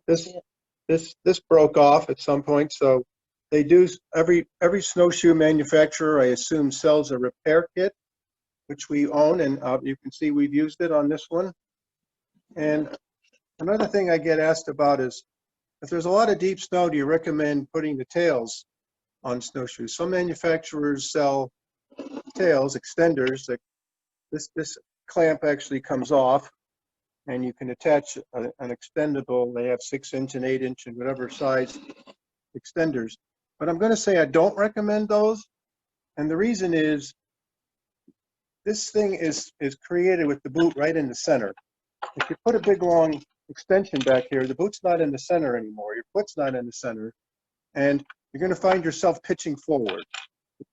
This broke off at some point, so they do. Every snowshoe manufacturer, I assume, sells a repair kit, which we own, and you can see we've used it on this one. And another thing I get asked about is, if there's a lot of deep snow, do you recommend putting the tails on snowshoes? Some manufacturers sell tails, extenders, that this clamp actually comes off, and you can attach an extendable. They have 6-inch and 8-inch and whatever size extenders. But I'm going to say I don't recommend those. And the reason is, this thing is created with the boot right in the center. If you put a big long extension back here, the boot's not in the center anymore. Your foot's not in the center, and you're going to find yourself pitching forward.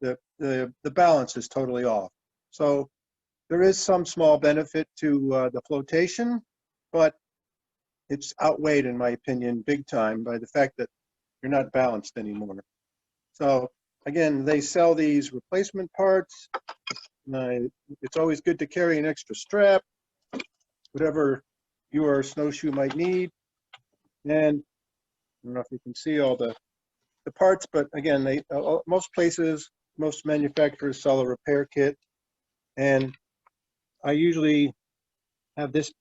The balance is totally off. So there is some small benefit to the flotation, but it's outweighed, in my opinion, big time by the fact that you're not balanced anymore. So again, they sell these replacement parts. It's always good to carry an extra strap, whatever your snowshoe might need. And I don't know if you can see all the parts, but again, most places most manufacturers sell a repair kit, and I usually have this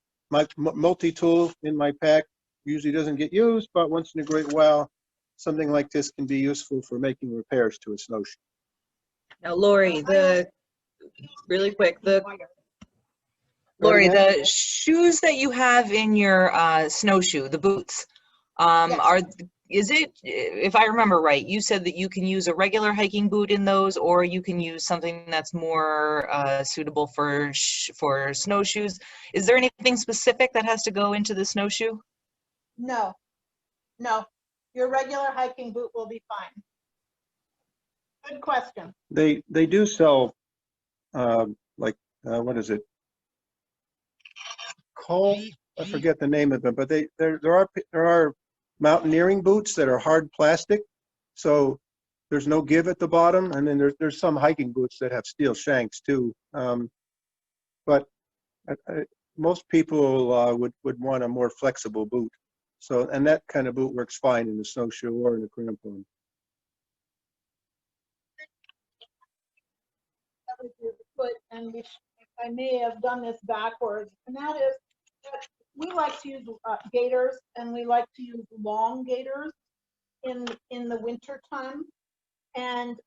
multi-tool in my pack. Usually doesn't get used, but once in a great while, something like this can be useful for making repairs to a snowshoe. Now, Lori, really quick, Lori, again? the shoes that you have in your snowshoe, the boots, is it, if I remember right, you said that you can use a regular hiking boot in those, or you can use something that's more suitable for snowshoes. Is there anything specific that has to go into the snowshoe? No, no. Your regular hiking boot will be fine. Good question. They do sell what is it? I forget the name of them, but there are mountaineering boots that are hard plastic, so there's no give at the bottom, and then there's some hiking boots that have steel shanks too. But most people would want a more flexible boot. So, and that kind of boot works fine in the snowshoe or in a crampon. And I may have done this backwards, and that is that we like to use gaiters, and we like to use long gaiters in the winter time. And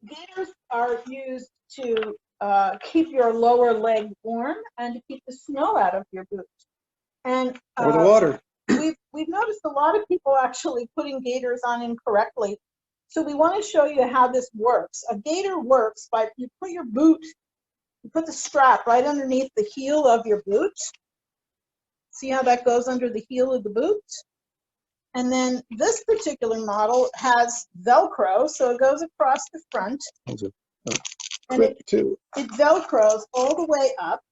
gaiters are used to keep your lower leg warm and to keep the snow out of your boots. And Or the water. We've noticed a lot of people actually putting gaiters on incorrectly. So we want to show you how this works. A gaiter works by you put the strap right underneath the heel of your boot. See how that goes under the heel of the boot? And then this particular model has Velcro, so it goes across the front. And it Velcros all the way up.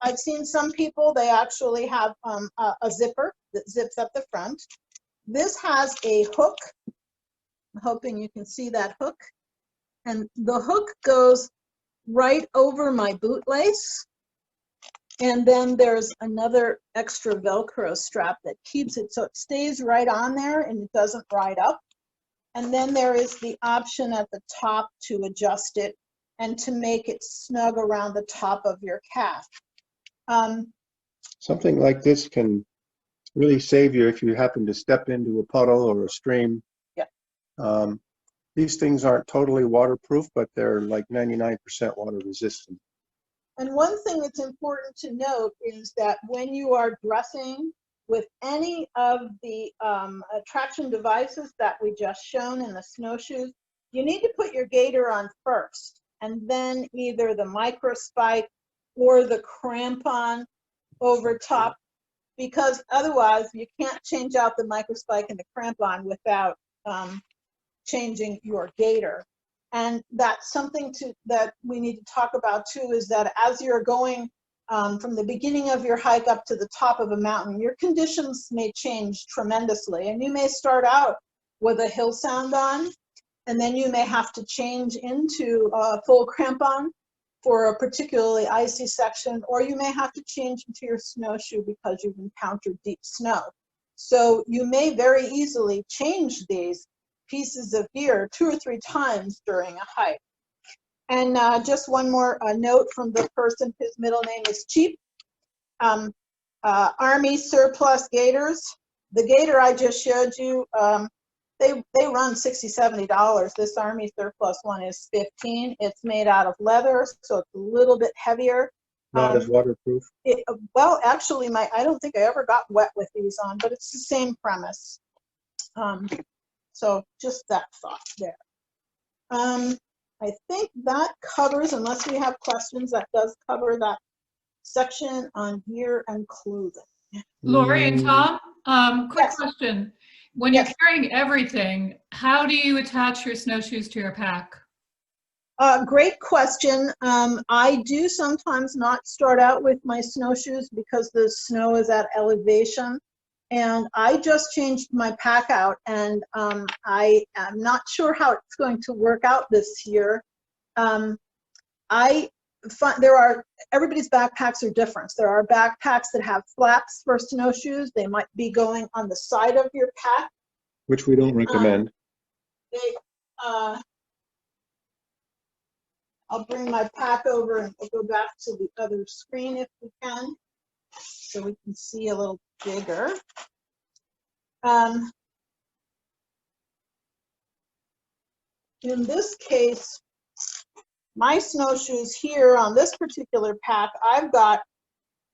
I've seen some people, they actually have a zipper that zips up the front. This has a hook. I'm hoping you can see that hook. And the hook goes right over my boot lace. And then there's another extra Velcro strap that keeps it so it stays right on there and it doesn't ride up. And then there is the option at the top to adjust it and to make it snug around the top of your calf. Something like this can really save you if you happen to step into a puddle or a stream. Yeah. These things aren't totally waterproof, but they're like 99% water resistant. And one thing that's important to note is that when you are dressing with any of the traction devices that we just shown in the snowshoes, you need to put your gaiter on first, and then either the micro spike or the crampon over top, because otherwise you can't change out the micro spike and the crampon without changing your gaiter. And that's something that we need to talk about too, is that as you're going from the beginning of your hike up to the top of a mountain, your conditions may change tremendously. And you may start out with a hill sound on, and then you may have to change into a full crampon for a particularly icy section, or you may have to change into your snowshoe because you've encountered deep snow. So you may very easily change these pieces of gear 2 or 3 times during a hike. And just one more note from the person whose middle name is Cheap. Army surplus gaiters. The gaiter I just showed you, they run $60, $70. This Army surplus one is $15. It's made out of leather, so it's a little bit heavier. Not as waterproof? Well, actually, I don't think I ever got wet with these on, but it's the same premise. So just that thought there. I think that covers, unless we have questions, that does cover that section on gear and clothing. Lori and Tom, quick Yes. question. When Yes. you're carrying everything, how do you attach your snowshoes to your pack? Great question. I do sometimes not start out with my snowshoes because the snow is at elevation. And I just changed my pack out, and I am not sure how it's going to work out this year. Everybody's backpacks are different. There are backpacks that have flaps for snowshoes. They might be going on the side of your pack. Which we don't recommend. I'll bring my pack over and we'll go back to the other screen if we can, so we can see a little bigger. In this case, my snowshoes here on this particular pack, I've got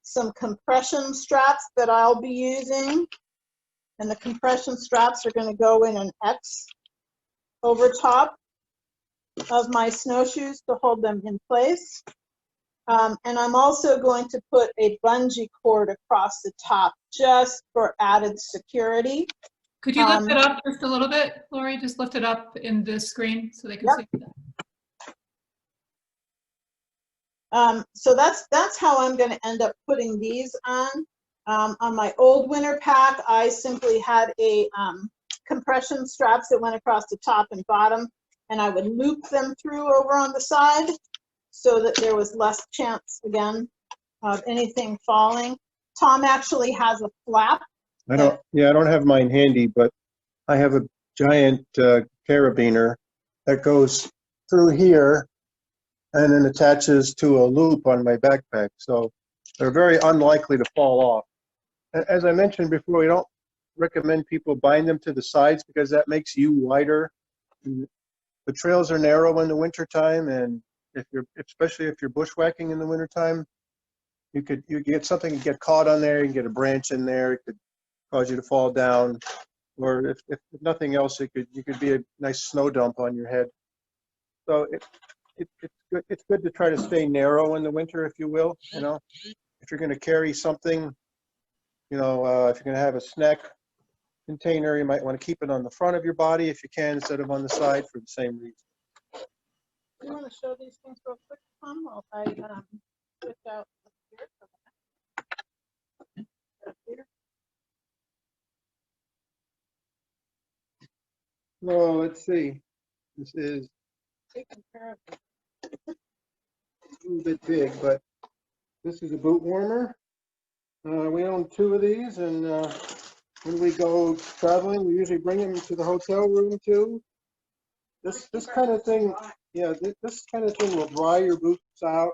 some compression straps that I'll be using. And the compression straps are going to go in an X over top of my snowshoes to hold them in place. And I'm also going to put a bungee cord across the top just for added security. Could you lift it up just a little bit, Laurie? Just lift it up in this screen so they can see that. So that's how I'm going to end up putting these on. On my old winter pack, I simply had a compression straps that went across the top and bottom, and I would loop them through over on the side so that there was less chance, again, of anything falling. Tom actually has a flap. I don't have mine handy, but I have a giant carabiner that goes through here and then attaches to a loop on my backpack. So they're very unlikely to fall off. As I mentioned before, we don't recommend people bind them to the sides because that makes you wider. The trails are narrow in the wintertime, and especially if you're bushwhacking in the wintertime, you get something to get caught on there, you can get a branch in there, it could cause you to fall down, or if nothing else, you could be a nice snow dump on your head. So it's good to try to stay narrow in the winter, if you will. You know, if you're going to carry something, you know, if you're going to have a snack container, you might want to keep it on the front of your body if you can, instead of on the side, for the same reason. You want to show these things real quick, Tom, while I switch out here? Well, let's see. This is Taking care of it. a little bit big, but this is a boot warmer. We own 2 of these, and when we go traveling, we usually bring them to the hotel room too. This kind of thing, yeah, this kind of thing will dry your boots out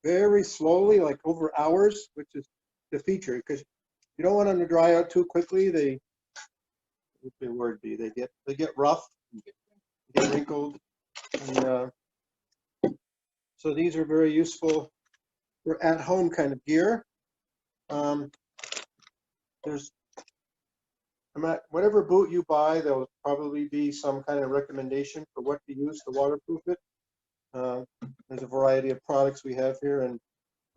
very slowly, like over hours, which is the feature, because you don't want them to dry out too quickly. What's the word be? They get rough, get wrinkled, and so these are very useful for at-home kind of gear. Whatever boot you buy, there'll probably be some kind of recommendation for what to use to waterproof it. There's a variety of products we have here, and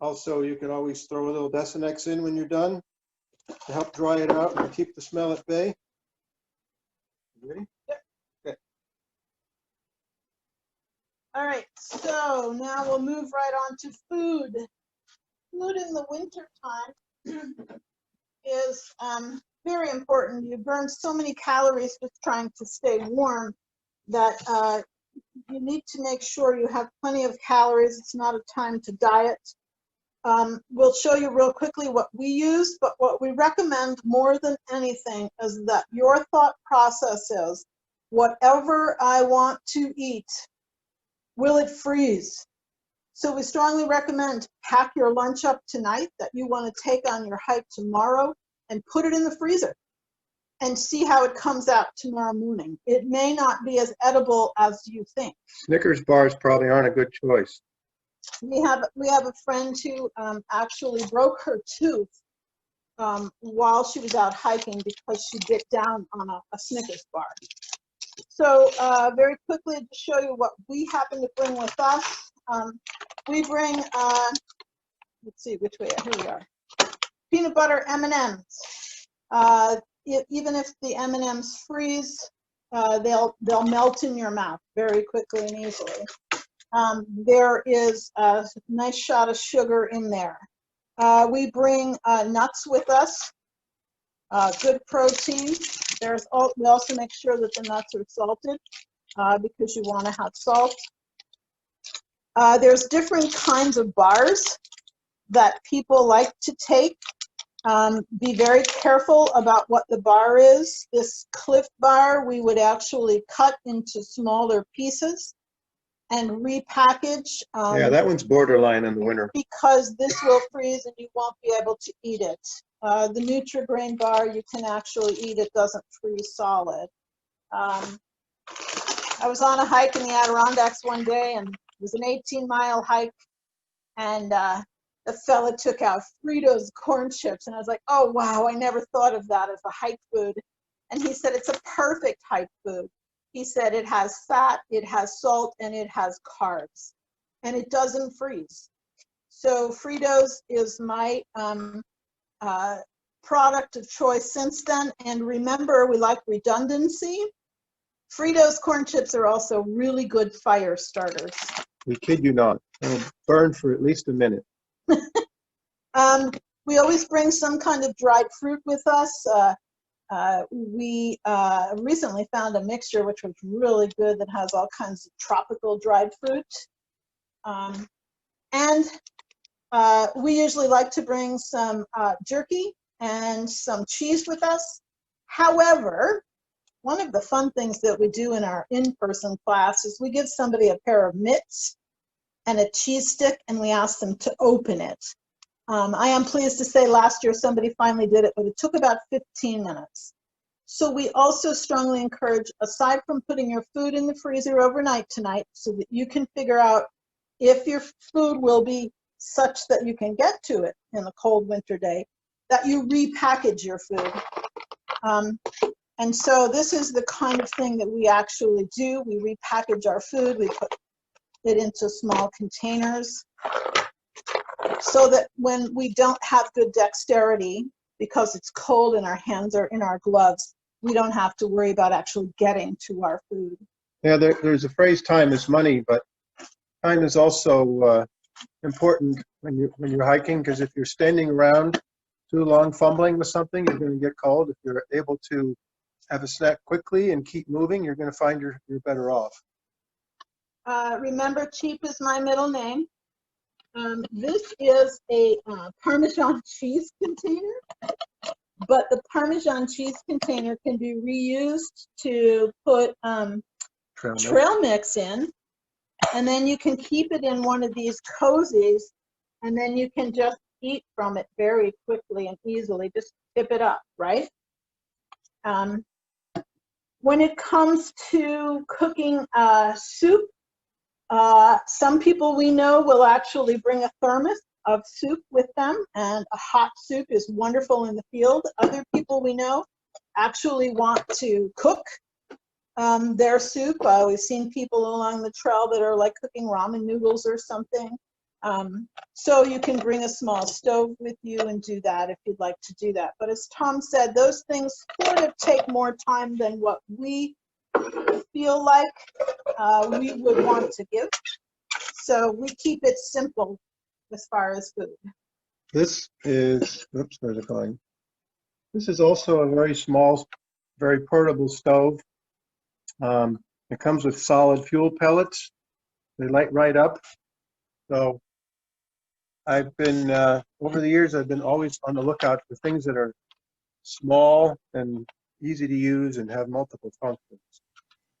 also you can always throw a little Desenex in when you're done to help dry it out and keep the smell at bay. You ready? Yep. Okay. All right, so now we'll move right on to food. Food in the winter time is very important. You burn so many calories just trying to stay warm that you need to make sure you have plenty of calories. It's not a time to diet. We'll show you real quickly what we use, but what we recommend more than anything is that your thought process is, whatever I want to eat, will it freeze? So we strongly recommend pack your lunch up tonight that you want to take on your hike tomorrow and put it in the freezer and see how it comes out tomorrow morning. It may not be as edible as you think. Snickers bars probably aren't a good choice. We have a friend who actually broke her tooth while she was out hiking because she bit down on a Snickers bar. So very quickly to show you what we happen to bring with us. We bring, let's see which way, here we are. Peanut butter M&Ms. Even if the M&Ms freeze, they'll melt in your mouth very quickly and easily. There is a nice shot of sugar in there. We bring nuts with us, good protein. We also make sure that the nuts are salted because you want to have salt. There's different kinds of bars that people like to take. Be very careful about what the bar is. This Cliff Bar we would actually cut into smaller pieces and repackage. Yeah, that one's borderline in the winter. Because this will freeze and you won't be able to eat it. The Nutri-Grain bar, you can actually eat, it doesn't freeze solid. I was on a hike in the Adirondacks one day, and it was an 18-mile hike, and the fella took out Fritos corn chips, and I was like, oh wow, I never thought of that as a hike food. And he said it's a perfect hike food. He said it has fat, it has salt, and it has carbs, and it doesn't freeze. So Fritos is my product of choice since then. And remember, we like redundancy. Fritos corn chips are also really good fire starters. We kid you not. It'll burn for at least a minute. We always bring some kind of dried fruit with us. We recently found a mixture which was really good that has all kinds of tropical dried fruit. And we usually like to bring some jerky and some cheese with us. However, one of the fun things that we do in our in-person class is we give somebody a pair of mitts and a cheese stick, and we ask them to open it. I am pleased to say last year somebody finally did it, but it took about 15 minutes. So we also strongly encourage, aside from putting your food in the freezer overnight tonight so that you can figure out if your food will be such that you can get to it in a cold winter day, that you repackage your food. And so this is the kind of thing that we actually do. We repackage our food, we put it into small containers so that when we don't have good dexterity, because it's cold and our hands are in our gloves, we don't have to worry about actually getting to our food. Yeah, there's a phrase, time is money, but time is also important when you're hiking, because if you're standing around too long fumbling with something, you're going to get cold. If you're able to have a snack quickly and keep moving, you're going to find you're better off. Remember, cheap is my middle name. This is a Parmesan cheese container, but the Parmesan cheese container can be reused to put trail mix in, and then you can keep it in one of these cozies, and then you can just eat from it very quickly and easily. Just tip it up, right? When it comes to cooking soup, some people we know will actually bring a thermos of soup with them, and a hot soup is wonderful in the field. Other people we know actually want to cook their soup. We've seen people along the trail that are like cooking ramen noodles or something. So you can bring a small stove with you and do that if you'd like to do that. But as Tom said, those things sort of take more time than what we feel like we would want to give. So we keep it simple as far as food. This is, oops, where's it going? This is also a very small, very portable stove. It comes with solid fuel pellets. They light right up. So I've been, over the years, I've been always on the lookout for things that are small and easy to use and have multiple functions.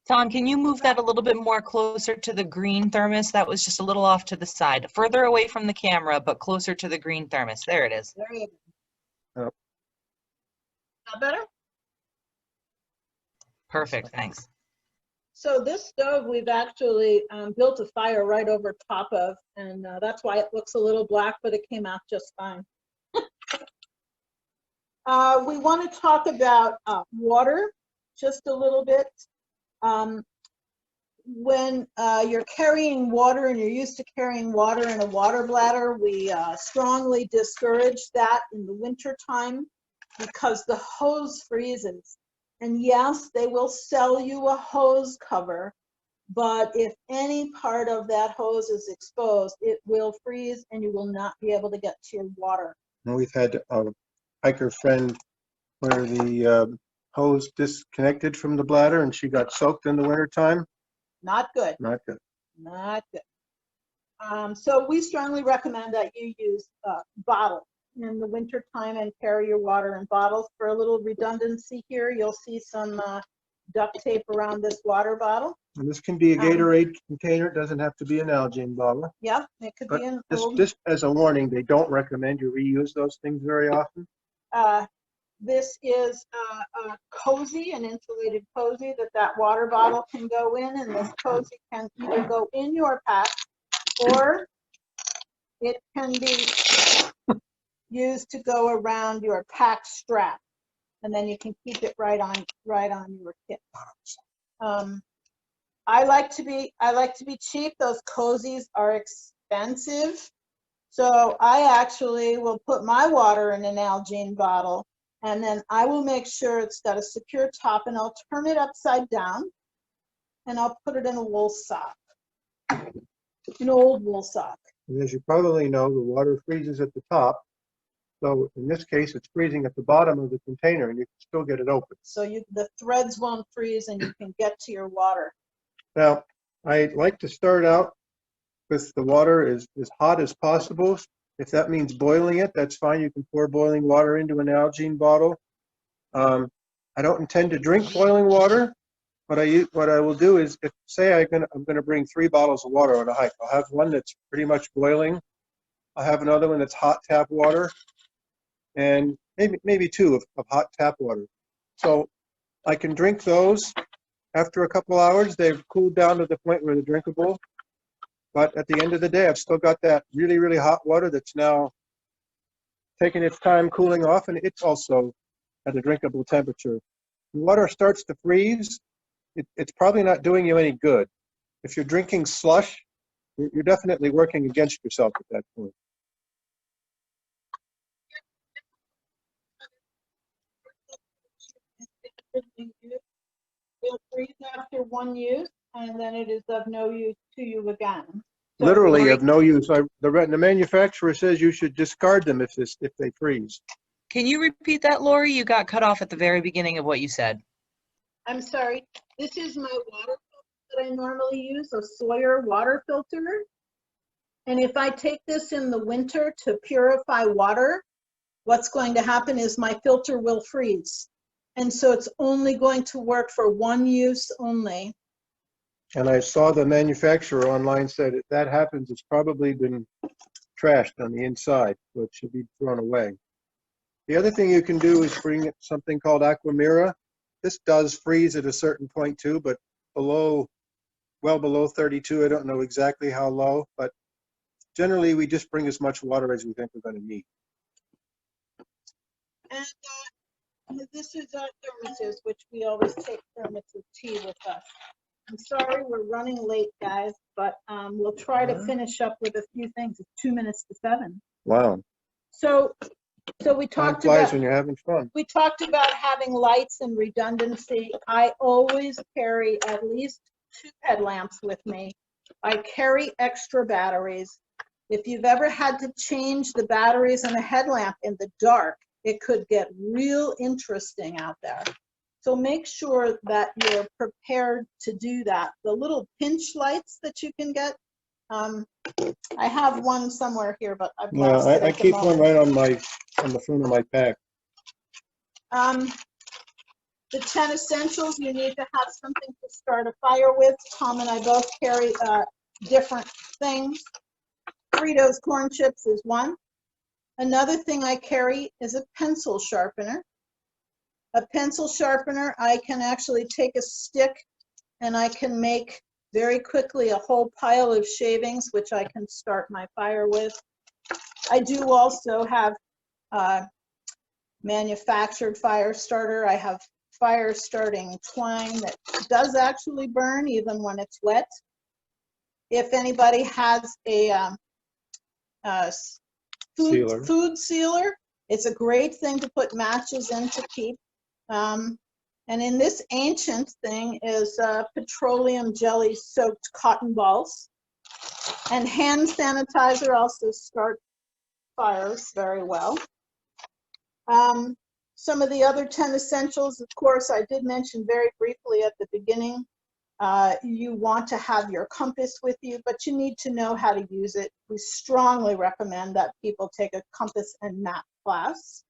Tom, can you move that a little bit more closer to the green thermos? That was just a little off to the side, further away from the camera, but closer to the green thermos. There it is. There you go. Oh. That better? Perfect, thanks. So this stove we've actually built a fire right over top of, and that's why it looks a little black, but it came out just fine. We want to talk about water just a little bit. When you're carrying water and you're used to carrying water in a water bladder, we strongly discourage that in the winter time because the hose freezes. And yes, they will sell you a hose cover, but if any part of that hose is exposed, it will freeze and you will not be able to get to your water. And we've had a hiker friend where the hose disconnected from the bladder and she got soaked in the wintertime. Not good. Not good. Not good. So we strongly recommend that you use bottles in the winter time and carry your water in bottles. For a little redundancy here, you'll see some duct tape around this water bottle. And this can be a Gatorade container. It doesn't have to be an Nalgene bottle. Yeah, it could But be an old. just as a warning, they don't recommend you reuse those things very often. This is a cozy, an insulated cozy that water bottle can go in, and this cozy can either go in your pack or it can be used to go around your pack strap, and then you can keep it right on your kit. I like to be cheap. Those cozies are expensive, so I actually will put my water in an Nalgene bottle, and then I will make sure it's got a secure top, and I'll turn it upside down, and I'll put it in a wool sock, an old wool sock. And as you probably know, the water freezes at the top. So in this case, it's freezing at the bottom of the container, and you can still get it open. So the threads won't freeze, and you can get to your water. Now, I like to start out with the water as hot as possible. If that means boiling it, that's fine. You can pour boiling water into an Nalgene bottle. I don't intend to drink boiling water. What I will do is, if say I'm going to bring 3 bottles of water on a hike, I'll have one that's pretty much boiling. I'll have another one that's hot tap water, and maybe 2 of hot tap water. So I can drink those. After a couple hours, they've cooled down to the point where they're drinkable. But at the end of the day, I've still got that really, really hot water that's now taking its time cooling off, and it's also at a drinkable temperature. When water starts to freeze, it's probably not doing you any good. If you're drinking slush, you're definitely working against yourself at that point. It'll freeze after one use, and then it is of no use to you again. So Literally of no use. The manufacturer says you should discard them if they freeze. Can you repeat that, Laurie? You got cut off at the very beginning of what you said. I'm sorry. This is my water filter that I normally use, a Sawyer water filter. And if I take this in the winter to purify water, what's going to happen is my filter will freeze. And so it's only going to work for one use only. And I saw the manufacturer online said if that happens, it's probably been trashed on the inside, so it should be thrown away. The other thing you can do is bring something called Aquamira. This does freeze at a certain point too, but well below 32. I don't know exactly how low, but generally we just bring as much water as we think we're going to need. And this is our thermoses, which we always take thermos of tea with us. I'm sorry we're running late, guys, but we'll try to finish up with a few things. It's 2 minutes to 7. Wow. So we Time talked flies about when you're having fun. we talked about having lights and redundancy. I always carry at least 2 headlamps with me. I carry extra batteries. If you've ever had to change the batteries in a headlamp in the dark, it could get real interesting out there. So make sure that you're prepared to do that. The little pinch lights that you can get, I have one somewhere here, but I've lost it. I keep one right on the front of my pack. The 10 essentials, you need to have something to start a fire with. Tom and I both carry different things. Fritos corn chips is one. Another thing I carry is a pencil sharpener. A pencil sharpener, I can actually take a stick and I can make very quickly a whole pile of shavings, which I can start my fire with. I do also have manufactured fire starter. I have fire starting twine that does actually burn even when it's wet. If anybody has a food sealer, it's a great thing to put matches in to keep. And in this ancient thing is petroleum jelly soaked cotton balls. And hand sanitizer also starts fires very well. Some of the other 10 essentials, of course, I did mention very briefly at the beginning. You want to have your compass with you, but you need to know how to use it. We strongly recommend that people take a compass and map class.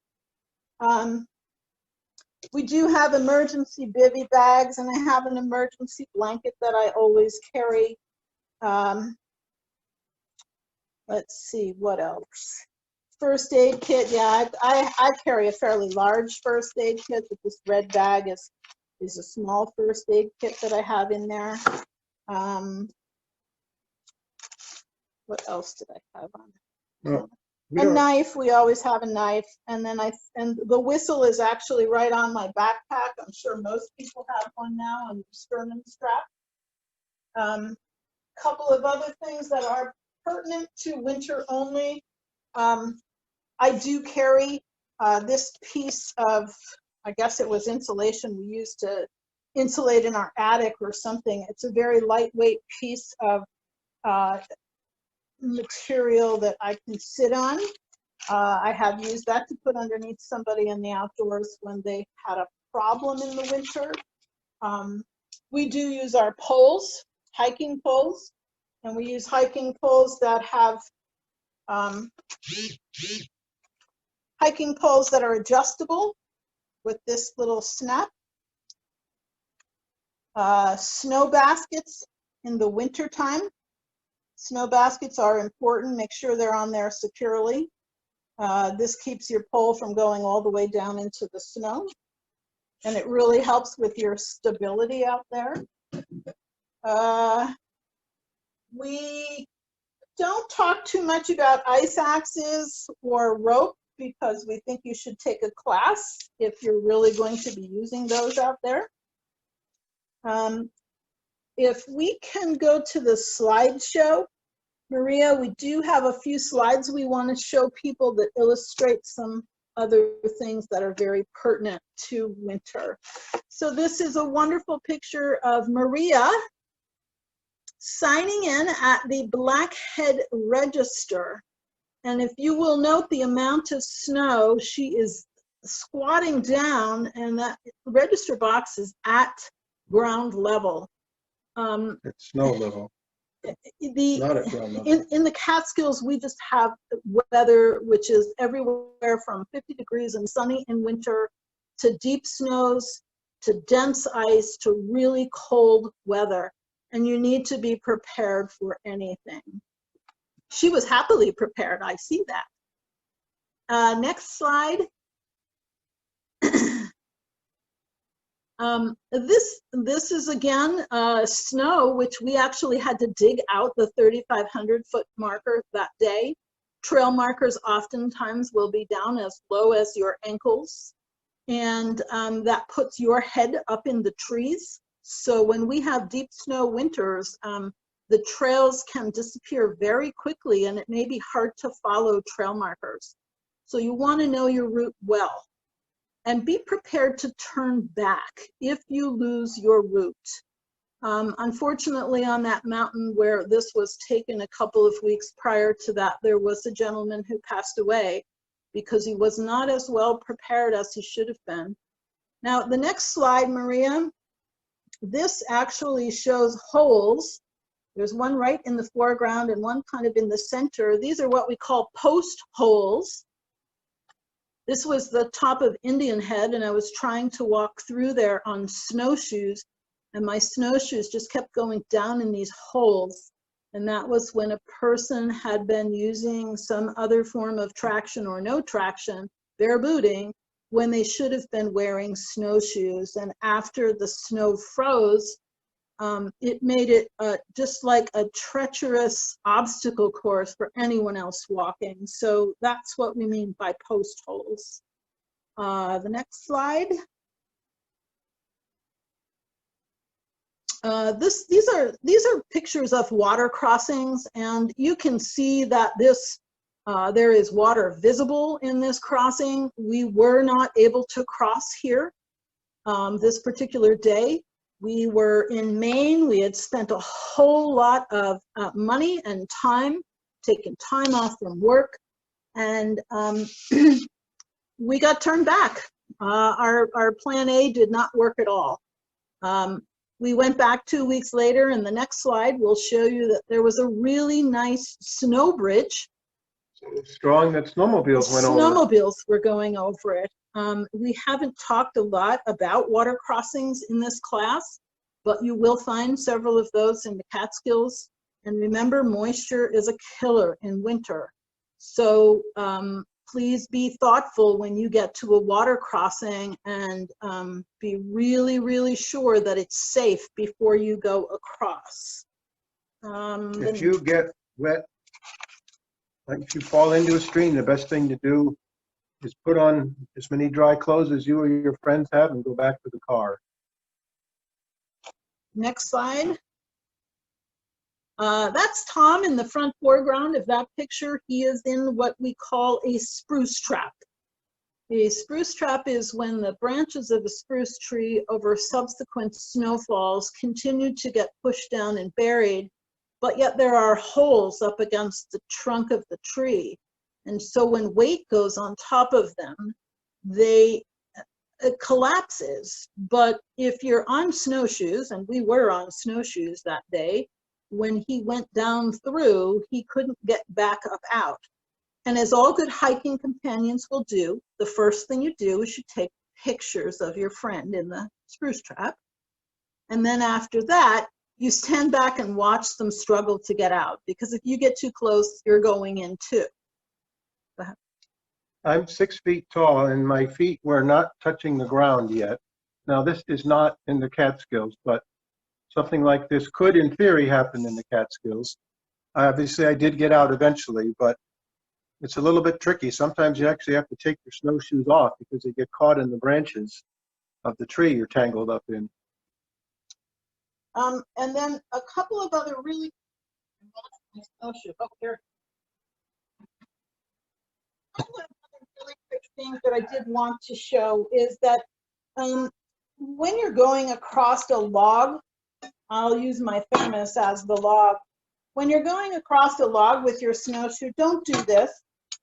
We do have emergency bivy bags, and I have an emergency blanket that I always carry. Let's see, what else? First aid kit, yeah, I carry a fairly large first aid kit, but this red bag is a small first aid kit that I have in there. What else did I have on? Well, A knife, we always have a knife, and then and the whistle is actually right on my backpack. I'm sure most people have one now on the sternum strap. Couple of other things that are pertinent to winter only. I do carry this piece of, I guess it was insulation we used to insulate in our attic or something. It's a very lightweight piece of material that I can sit on. I have used that to put underneath somebody in the outdoors when they had a problem in the winter. We do use our poles, hiking poles, and we use hiking poles that have hiking poles that are adjustable with this little snap. Snow baskets in the winter time. Snow baskets are important. Make sure they're on there securely. This keeps your pole from going all the way down into the snow. And it really helps with your stability out there. We don't talk too much about ice axes or rope because we think you should take a class if you're really going to be using those out there. If we can go to the slideshow, Maria, we do have a few slides we want to show people that illustrate some other things that are very pertinent to winter. So this is a wonderful picture of Maria signing in at the Blackhead Register. And if you will note the amount of snow, she is squatting down and that register box is at ground level. It's snow level. Not at ground level. In the Catskills, we just have weather which is everywhere from 50 degrees and sunny in winter to deep snows, to dense ice, to really cold weather. And you need to be prepared for anything. She was happily prepared, I see that. Next slide. This is again snow, which we actually had to dig out the 3,500 foot marker that day. Trail markers oftentimes will be down as low as your ankles, and that puts your head up in the trees. So when we have deep snow winters, the trails can disappear very quickly and it may be hard to follow trail markers. So you want to know your route well. And be prepared to turn back if you lose your route. Unfortunately, on that mountain where this was taken a couple of weeks prior to that, there was a gentleman who passed away because he was not as well prepared as he should have been. Now, the next slide, Maria, this actually shows holes. There's one right in the foreground and one kind of in the center. These are what we call post holes. This was the top of Indian Head, and I was trying to walk through there on snowshoes, and my snowshoes just kept going down in these holes. And that was when a person had been using some other form of traction or no traction, bare booting, when they should have been wearing snowshoes. And after the snow froze, it made it just like a treacherous obstacle course for anyone else walking. So that's what we mean by post holes. The next slide. These are pictures of water crossings, and you can see that there is water visible in this crossing. We were not able to cross here this particular day. We were in Maine. We had spent a whole lot of money and time, taking time off from work, and we got turned back. Our plan A did not work at all. We went back 2 weeks later, and the next slide will show you that there was a really nice snow bridge. So strong that snowmobiles went over. Snowmobiles were going over it. We haven't talked a lot about water crossings in this class, but you will find several of those in the Catskills. And remember, moisture is a killer in winter. So please be thoughtful when you get to a water crossing, and be really, really sure that it's safe before you go across. If you get wet, like if you fall into a stream, the best thing to do is put on as many dry clothes as you or your friends have and go back to the car. Next slide. That's Tom in the front foreground of that picture. He is in what we call a spruce trap. A spruce trap is when the branches of a spruce tree over subsequent snowfalls continue to get pushed down and buried, but yet there are holes up against the trunk of the tree. And so when weight goes on top of them, it collapses. But if you're on snowshoes, and we were on snowshoes that day, when he went down through, he couldn't get back up out. And as all good hiking companions will do, the first thing you do is you take pictures of your friend in the spruce trap. And then after that, you stand back and watch them struggle to get out, because if you get too close, you're going in too. Go ahead. I'm 6 feet tall and my feet were not touching the ground yet. Now, this is not in the Catskills, but something like this could, in theory, happen in the Catskills. Obviously, I did get out eventually, but it's a little bit tricky. Sometimes you actually have to take your snowshoes off because they get caught in the branches of the tree you're tangled up in. And then a couple of other really, really quick things that I did want to show is that when you're going across a log, I'll use my thermos as the log. When you're going across a log with your snowshoe, don't do this,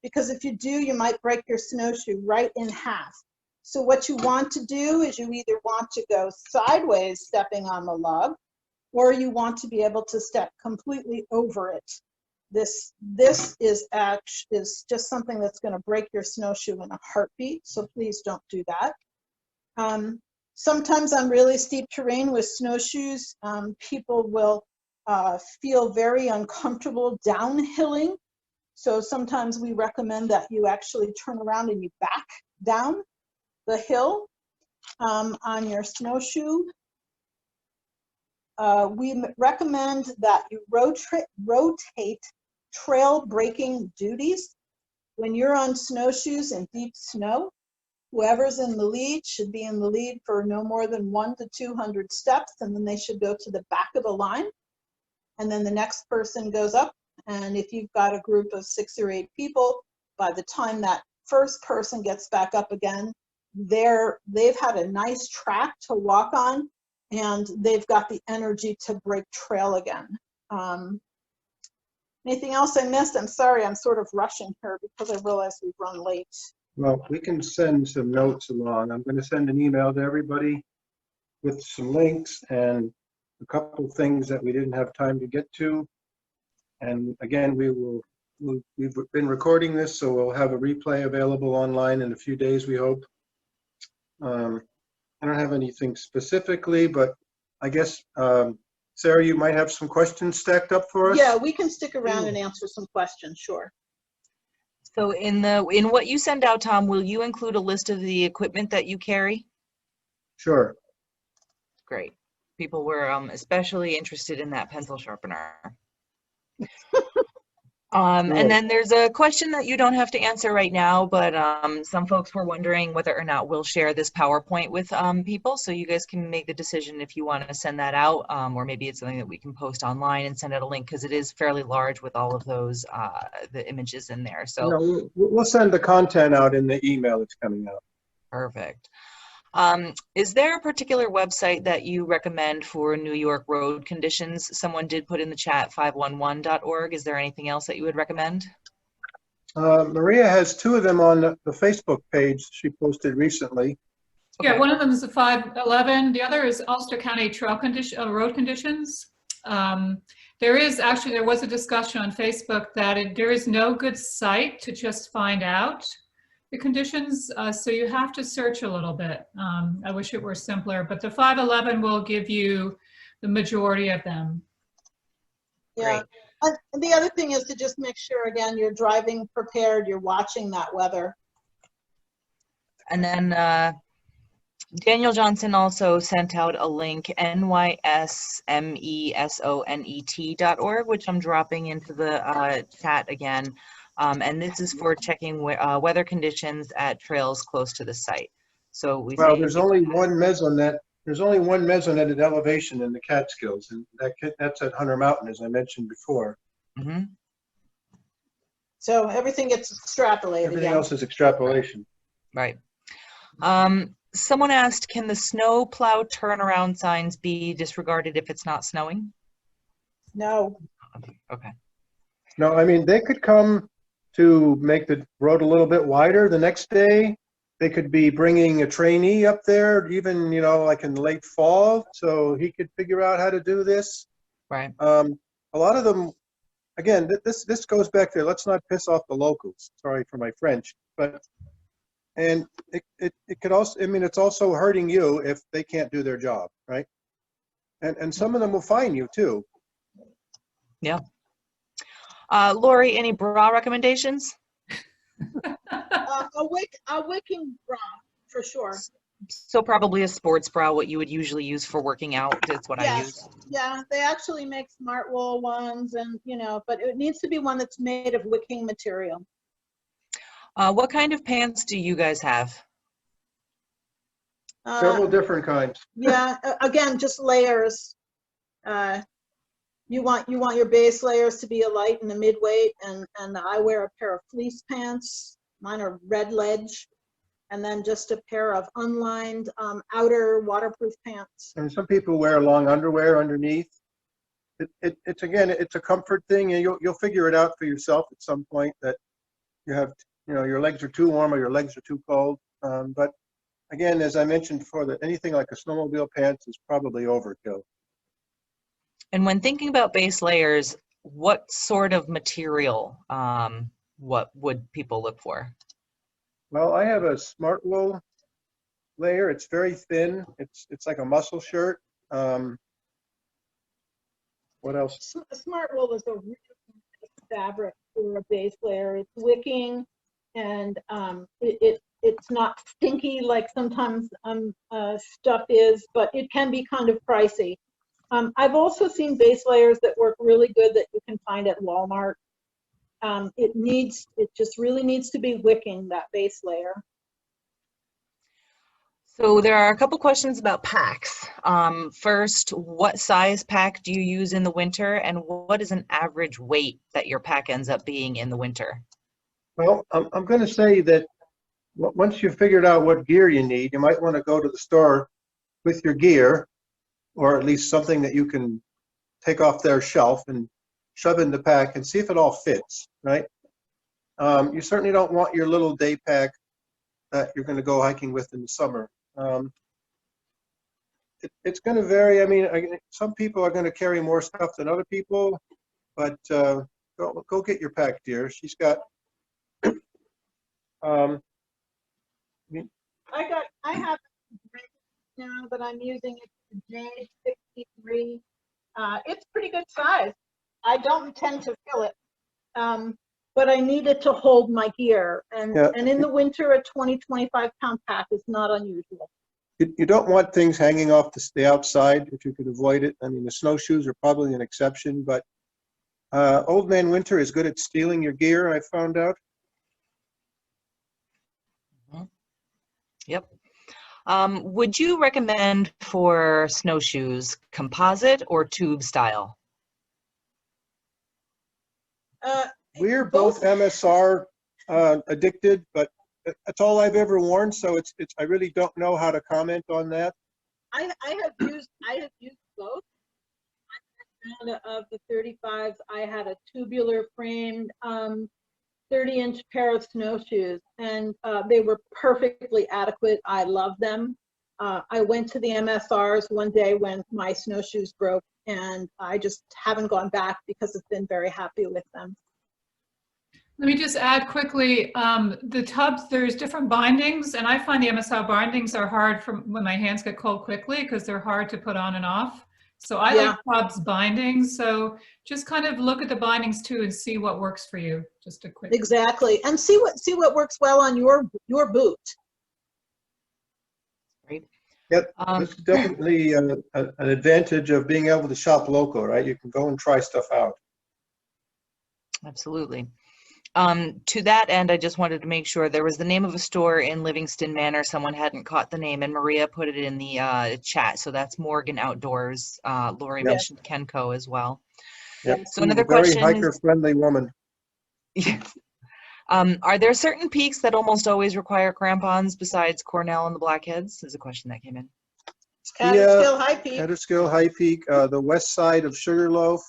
because if you do, you might break your snowshoe right in half. So what you want to do is you either want to go sideways stepping on the log, or you want to be able to step completely over it. This is just something that's going to break your snowshoe in a heartbeat, so please don't do that. Sometimes on really steep terrain with snowshoes, people will feel very uncomfortable downhilling. So sometimes we recommend that you actually turn around and you back down the hill on your snowshoe. We recommend that you rotate trail breaking duties. When you're on snowshoes in deep snow, whoever's in the lead should be in the lead for no more than 100 to 200 steps, and then they should go to the back of the line. And then the next person goes up, and if you've got a group of 6 or 8 people, by the time that first person gets back up again, they've had a nice track to walk on, and they've got the energy to break trail again. Anything else I missed? I'm sorry, I'm sort of rushing here because I realize we've run late. Well, we can send some notes along. I'm going to send an email to everybody with some links and a couple of things that we didn't have time to get to. And again, we've been recording this, so we'll have a replay available online in a few days, we hope. I don't have anything specifically, but I guess, Sarah, you might have some questions stacked up for us? Yeah, we can stick around and answer some questions, sure. So in what you send out, Tom, will you include a list of the equipment that you carry? Sure. Great. People were especially interested in that pencil sharpener. And then there's a question that you don't have to answer right now, but some folks were wondering whether or not we'll share this PowerPoint with people, so you guys can make the decision if you want to send that out, or maybe it's something that we can post online and send out a link, because it is fairly large with all of those the images in there. So no, we'll send the content out in the email that's coming out. Perfect. Is there a particular website that you recommend for New York road conditions? Someone did put in the chat 511.org. Is there anything else that you would recommend? Maria has 2 of them on the Facebook page she posted recently. Yeah, one of them is the 511. The other is Ulster County road conditions. There was a discussion on Facebook that there is no good site to just find out. the conditions, so you have to search a little bit. I wish it were simpler, but the 511 will give you the majority of them. Yeah. And the other thing is to just make sure, again, you're driving prepared, you're watching that weather. And then Daniel Johnson also sent out a link, nysmesonet.org, which I'm dropping into the chat again. And this is for checking weather conditions at trails close to the site. So Well, there's only one mesonet. There's only one mesoneted elevation in the Catskills, and that's at Hunter Mountain, as I mentioned before. Mm-hmm. So everything gets extrapolated. Everything else is extrapolation. Right. Someone asked, can the snow plow turnaround signs be disregarded if it's not snowing? No. Okay. No, I mean, they could come to make the road a little bit wider the next day. They could be bringing a trainee up there, even, you know, like in late fall, so he could figure out how to do this. Right. A lot of them, again, this goes back to, let's not piss off the locals. Sorry for my French, but, and it could also, I mean, it's also hurting you if they can't do their job, right? And some of them will fine you too. Yeah. Lori, any bra recommendations? A wicking bra, for sure. So probably a sports bra, what you would usually use for working out. That's what I use. Yeah, they actually make smart wool ones, and you know, but it needs to be one that's made of wicking material. What kind of pants do you guys have? Several different kinds. Yeah, again, just layers. You want your base layers to be a light and a mid-weight, and I wear a pair of fleece pants. Mine are red ledge, and then just a pair of unlined outer waterproof pants. And some people wear long underwear underneath. It's again, it's a comfort thing, and you'll figure it out for yourself at some point that you have, you know, your legs are too warm or your legs are too cold. But again, as I mentioned before, that anything like a snowmobile pants is probably overkill. And when thinking about base layers, what sort of material, what would people look for? Well, I have a smart wool layer. It's very thin. It's like a muscle shirt. What else? Smart wool is a really nice fabric for a base layer. It's wicking, and it's not stinky like sometimes stuff is, but it can be kind of pricey. I've also seen base layers that work really good that you can find at Walmart. It just really needs to be wicking, that base layer. So there are a couple questions about packs. First, what size pack do you use in the winter, and what is an average weight that your pack ends up being in the winter? Well, I'm going to say that once you've figured out what gear you need, you might want to go to the store with your gear, or at least something that you can take off their shelf and shove in the pack and see if it all fits, right? You certainly don't want your little day pack that you're going to go hiking with in the summer. It's going to vary. I mean, some people are going to carry more stuff than other people, but go get your pack, dear. She's got. I have now that I'm using it. J63. It's pretty good size. I don't intend to fill it, but I need it to hold my gear. And in the winter, a 20-25 pound pack is not unusual. You don't want things hanging off the outside if you could avoid it. I mean, the snowshoes are probably an exception, but Old Man Winter is good at stealing your gear, I found out. Yep. Would you recommend for snowshoes composite or tube style? We're both MSR addicted, but that's all I've ever worn, so I really don't know how to comment on that. I have used both. Of the 35s, I had a tubular framed 30-inch pair of snowshoes, and they were perfectly adequate. I love them. I went to the MSRs one day when my snowshoes broke, and I just haven't gone back because I've been very happy with them. Let me just add quickly, the tubs, there's different bindings, and I find the MSR bindings are hard for when my hands get cold quickly because they're hard to put on and off. So I like tubs bindings. So just kind of look at the bindings too and see what works for you. Just a quick. Exactly, and see what works well on your boot. Great. Yep, this is definitely an advantage of being able to shop local, right? You can go and try stuff out. Absolutely. To that end, I just wanted to make sure there was the name of a store in Livingston Manor. Someone hadn't caught the name, and Maria put it in the chat. So that's Morgan Outdoors. Lori mentioned Kenco as well. Yep. So another Very question hiker-friendly woman. Are there certain peaks that almost always require crampons besides Cornell and the Blackheads? Is a question that came in. Catskill High Peak. Catskill High Peak, the west side of Sugarloaf,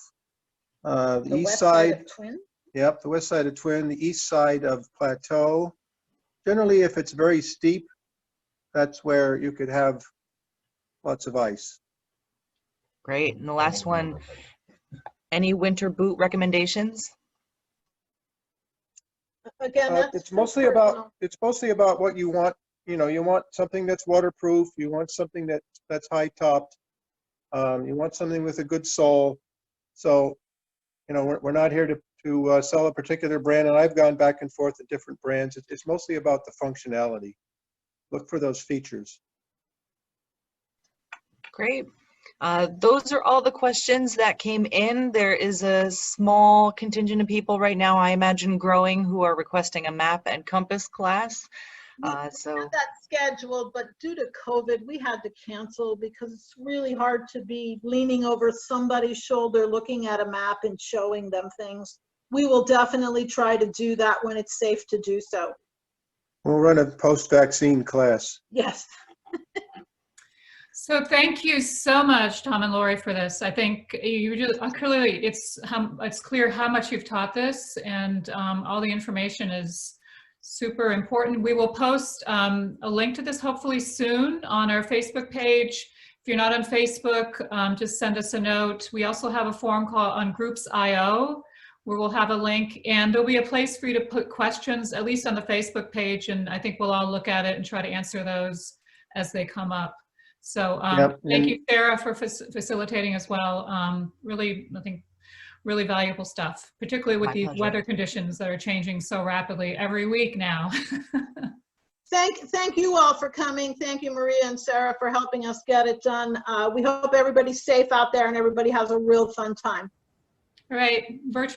the east side of Twin. Yep, the west side of Twin, the east side of Plateau. Generally, if it's very steep, that's where you could have lots of ice. Great. And the last one, any winter boot recommendations? Again, it's mostly about what you want. You know, you want something that's waterproof. You want something that's high topped. You want something with a good sole. So, you know, we're not here to sell a particular brand, and I've gone back and forth at different brands. It's mostly about the functionality. Look for those features. Great. Those are all the questions that came in. There is a small contingent of people right now, I imagine growing, who are requesting a map and compass class. We had that scheduled, but due to COVID, we had to cancel because it's really hard to be leaning over somebody's shoulder, looking at a map and showing them things. We will definitely try to do that when it's safe to do so. We'll run a post-vaccine class. Yes. So thank you so much, Tom and Laurie, for this. I think you just clearly it's clear how much you've taught this, and all the information is super important. We will post a link to this hopefully soon on our Facebook page. If you're not on Facebook, just send us a note. We also have a forum call on Groups.io where we'll have a link, and there'll be a place for you to put questions, at least on the Facebook page, and I think we'll all look at it and try to answer those as they come up. So thank you, Sarah, for facilitating as well. Really, I think, really valuable stuff, particularly with these weather conditions that are changing so rapidly every week now. Thank you all for coming. Thank you, Maria and Sarah, for helping us get it done. We hope everybody's safe out there and everybody has a real fun time. All right, virtual.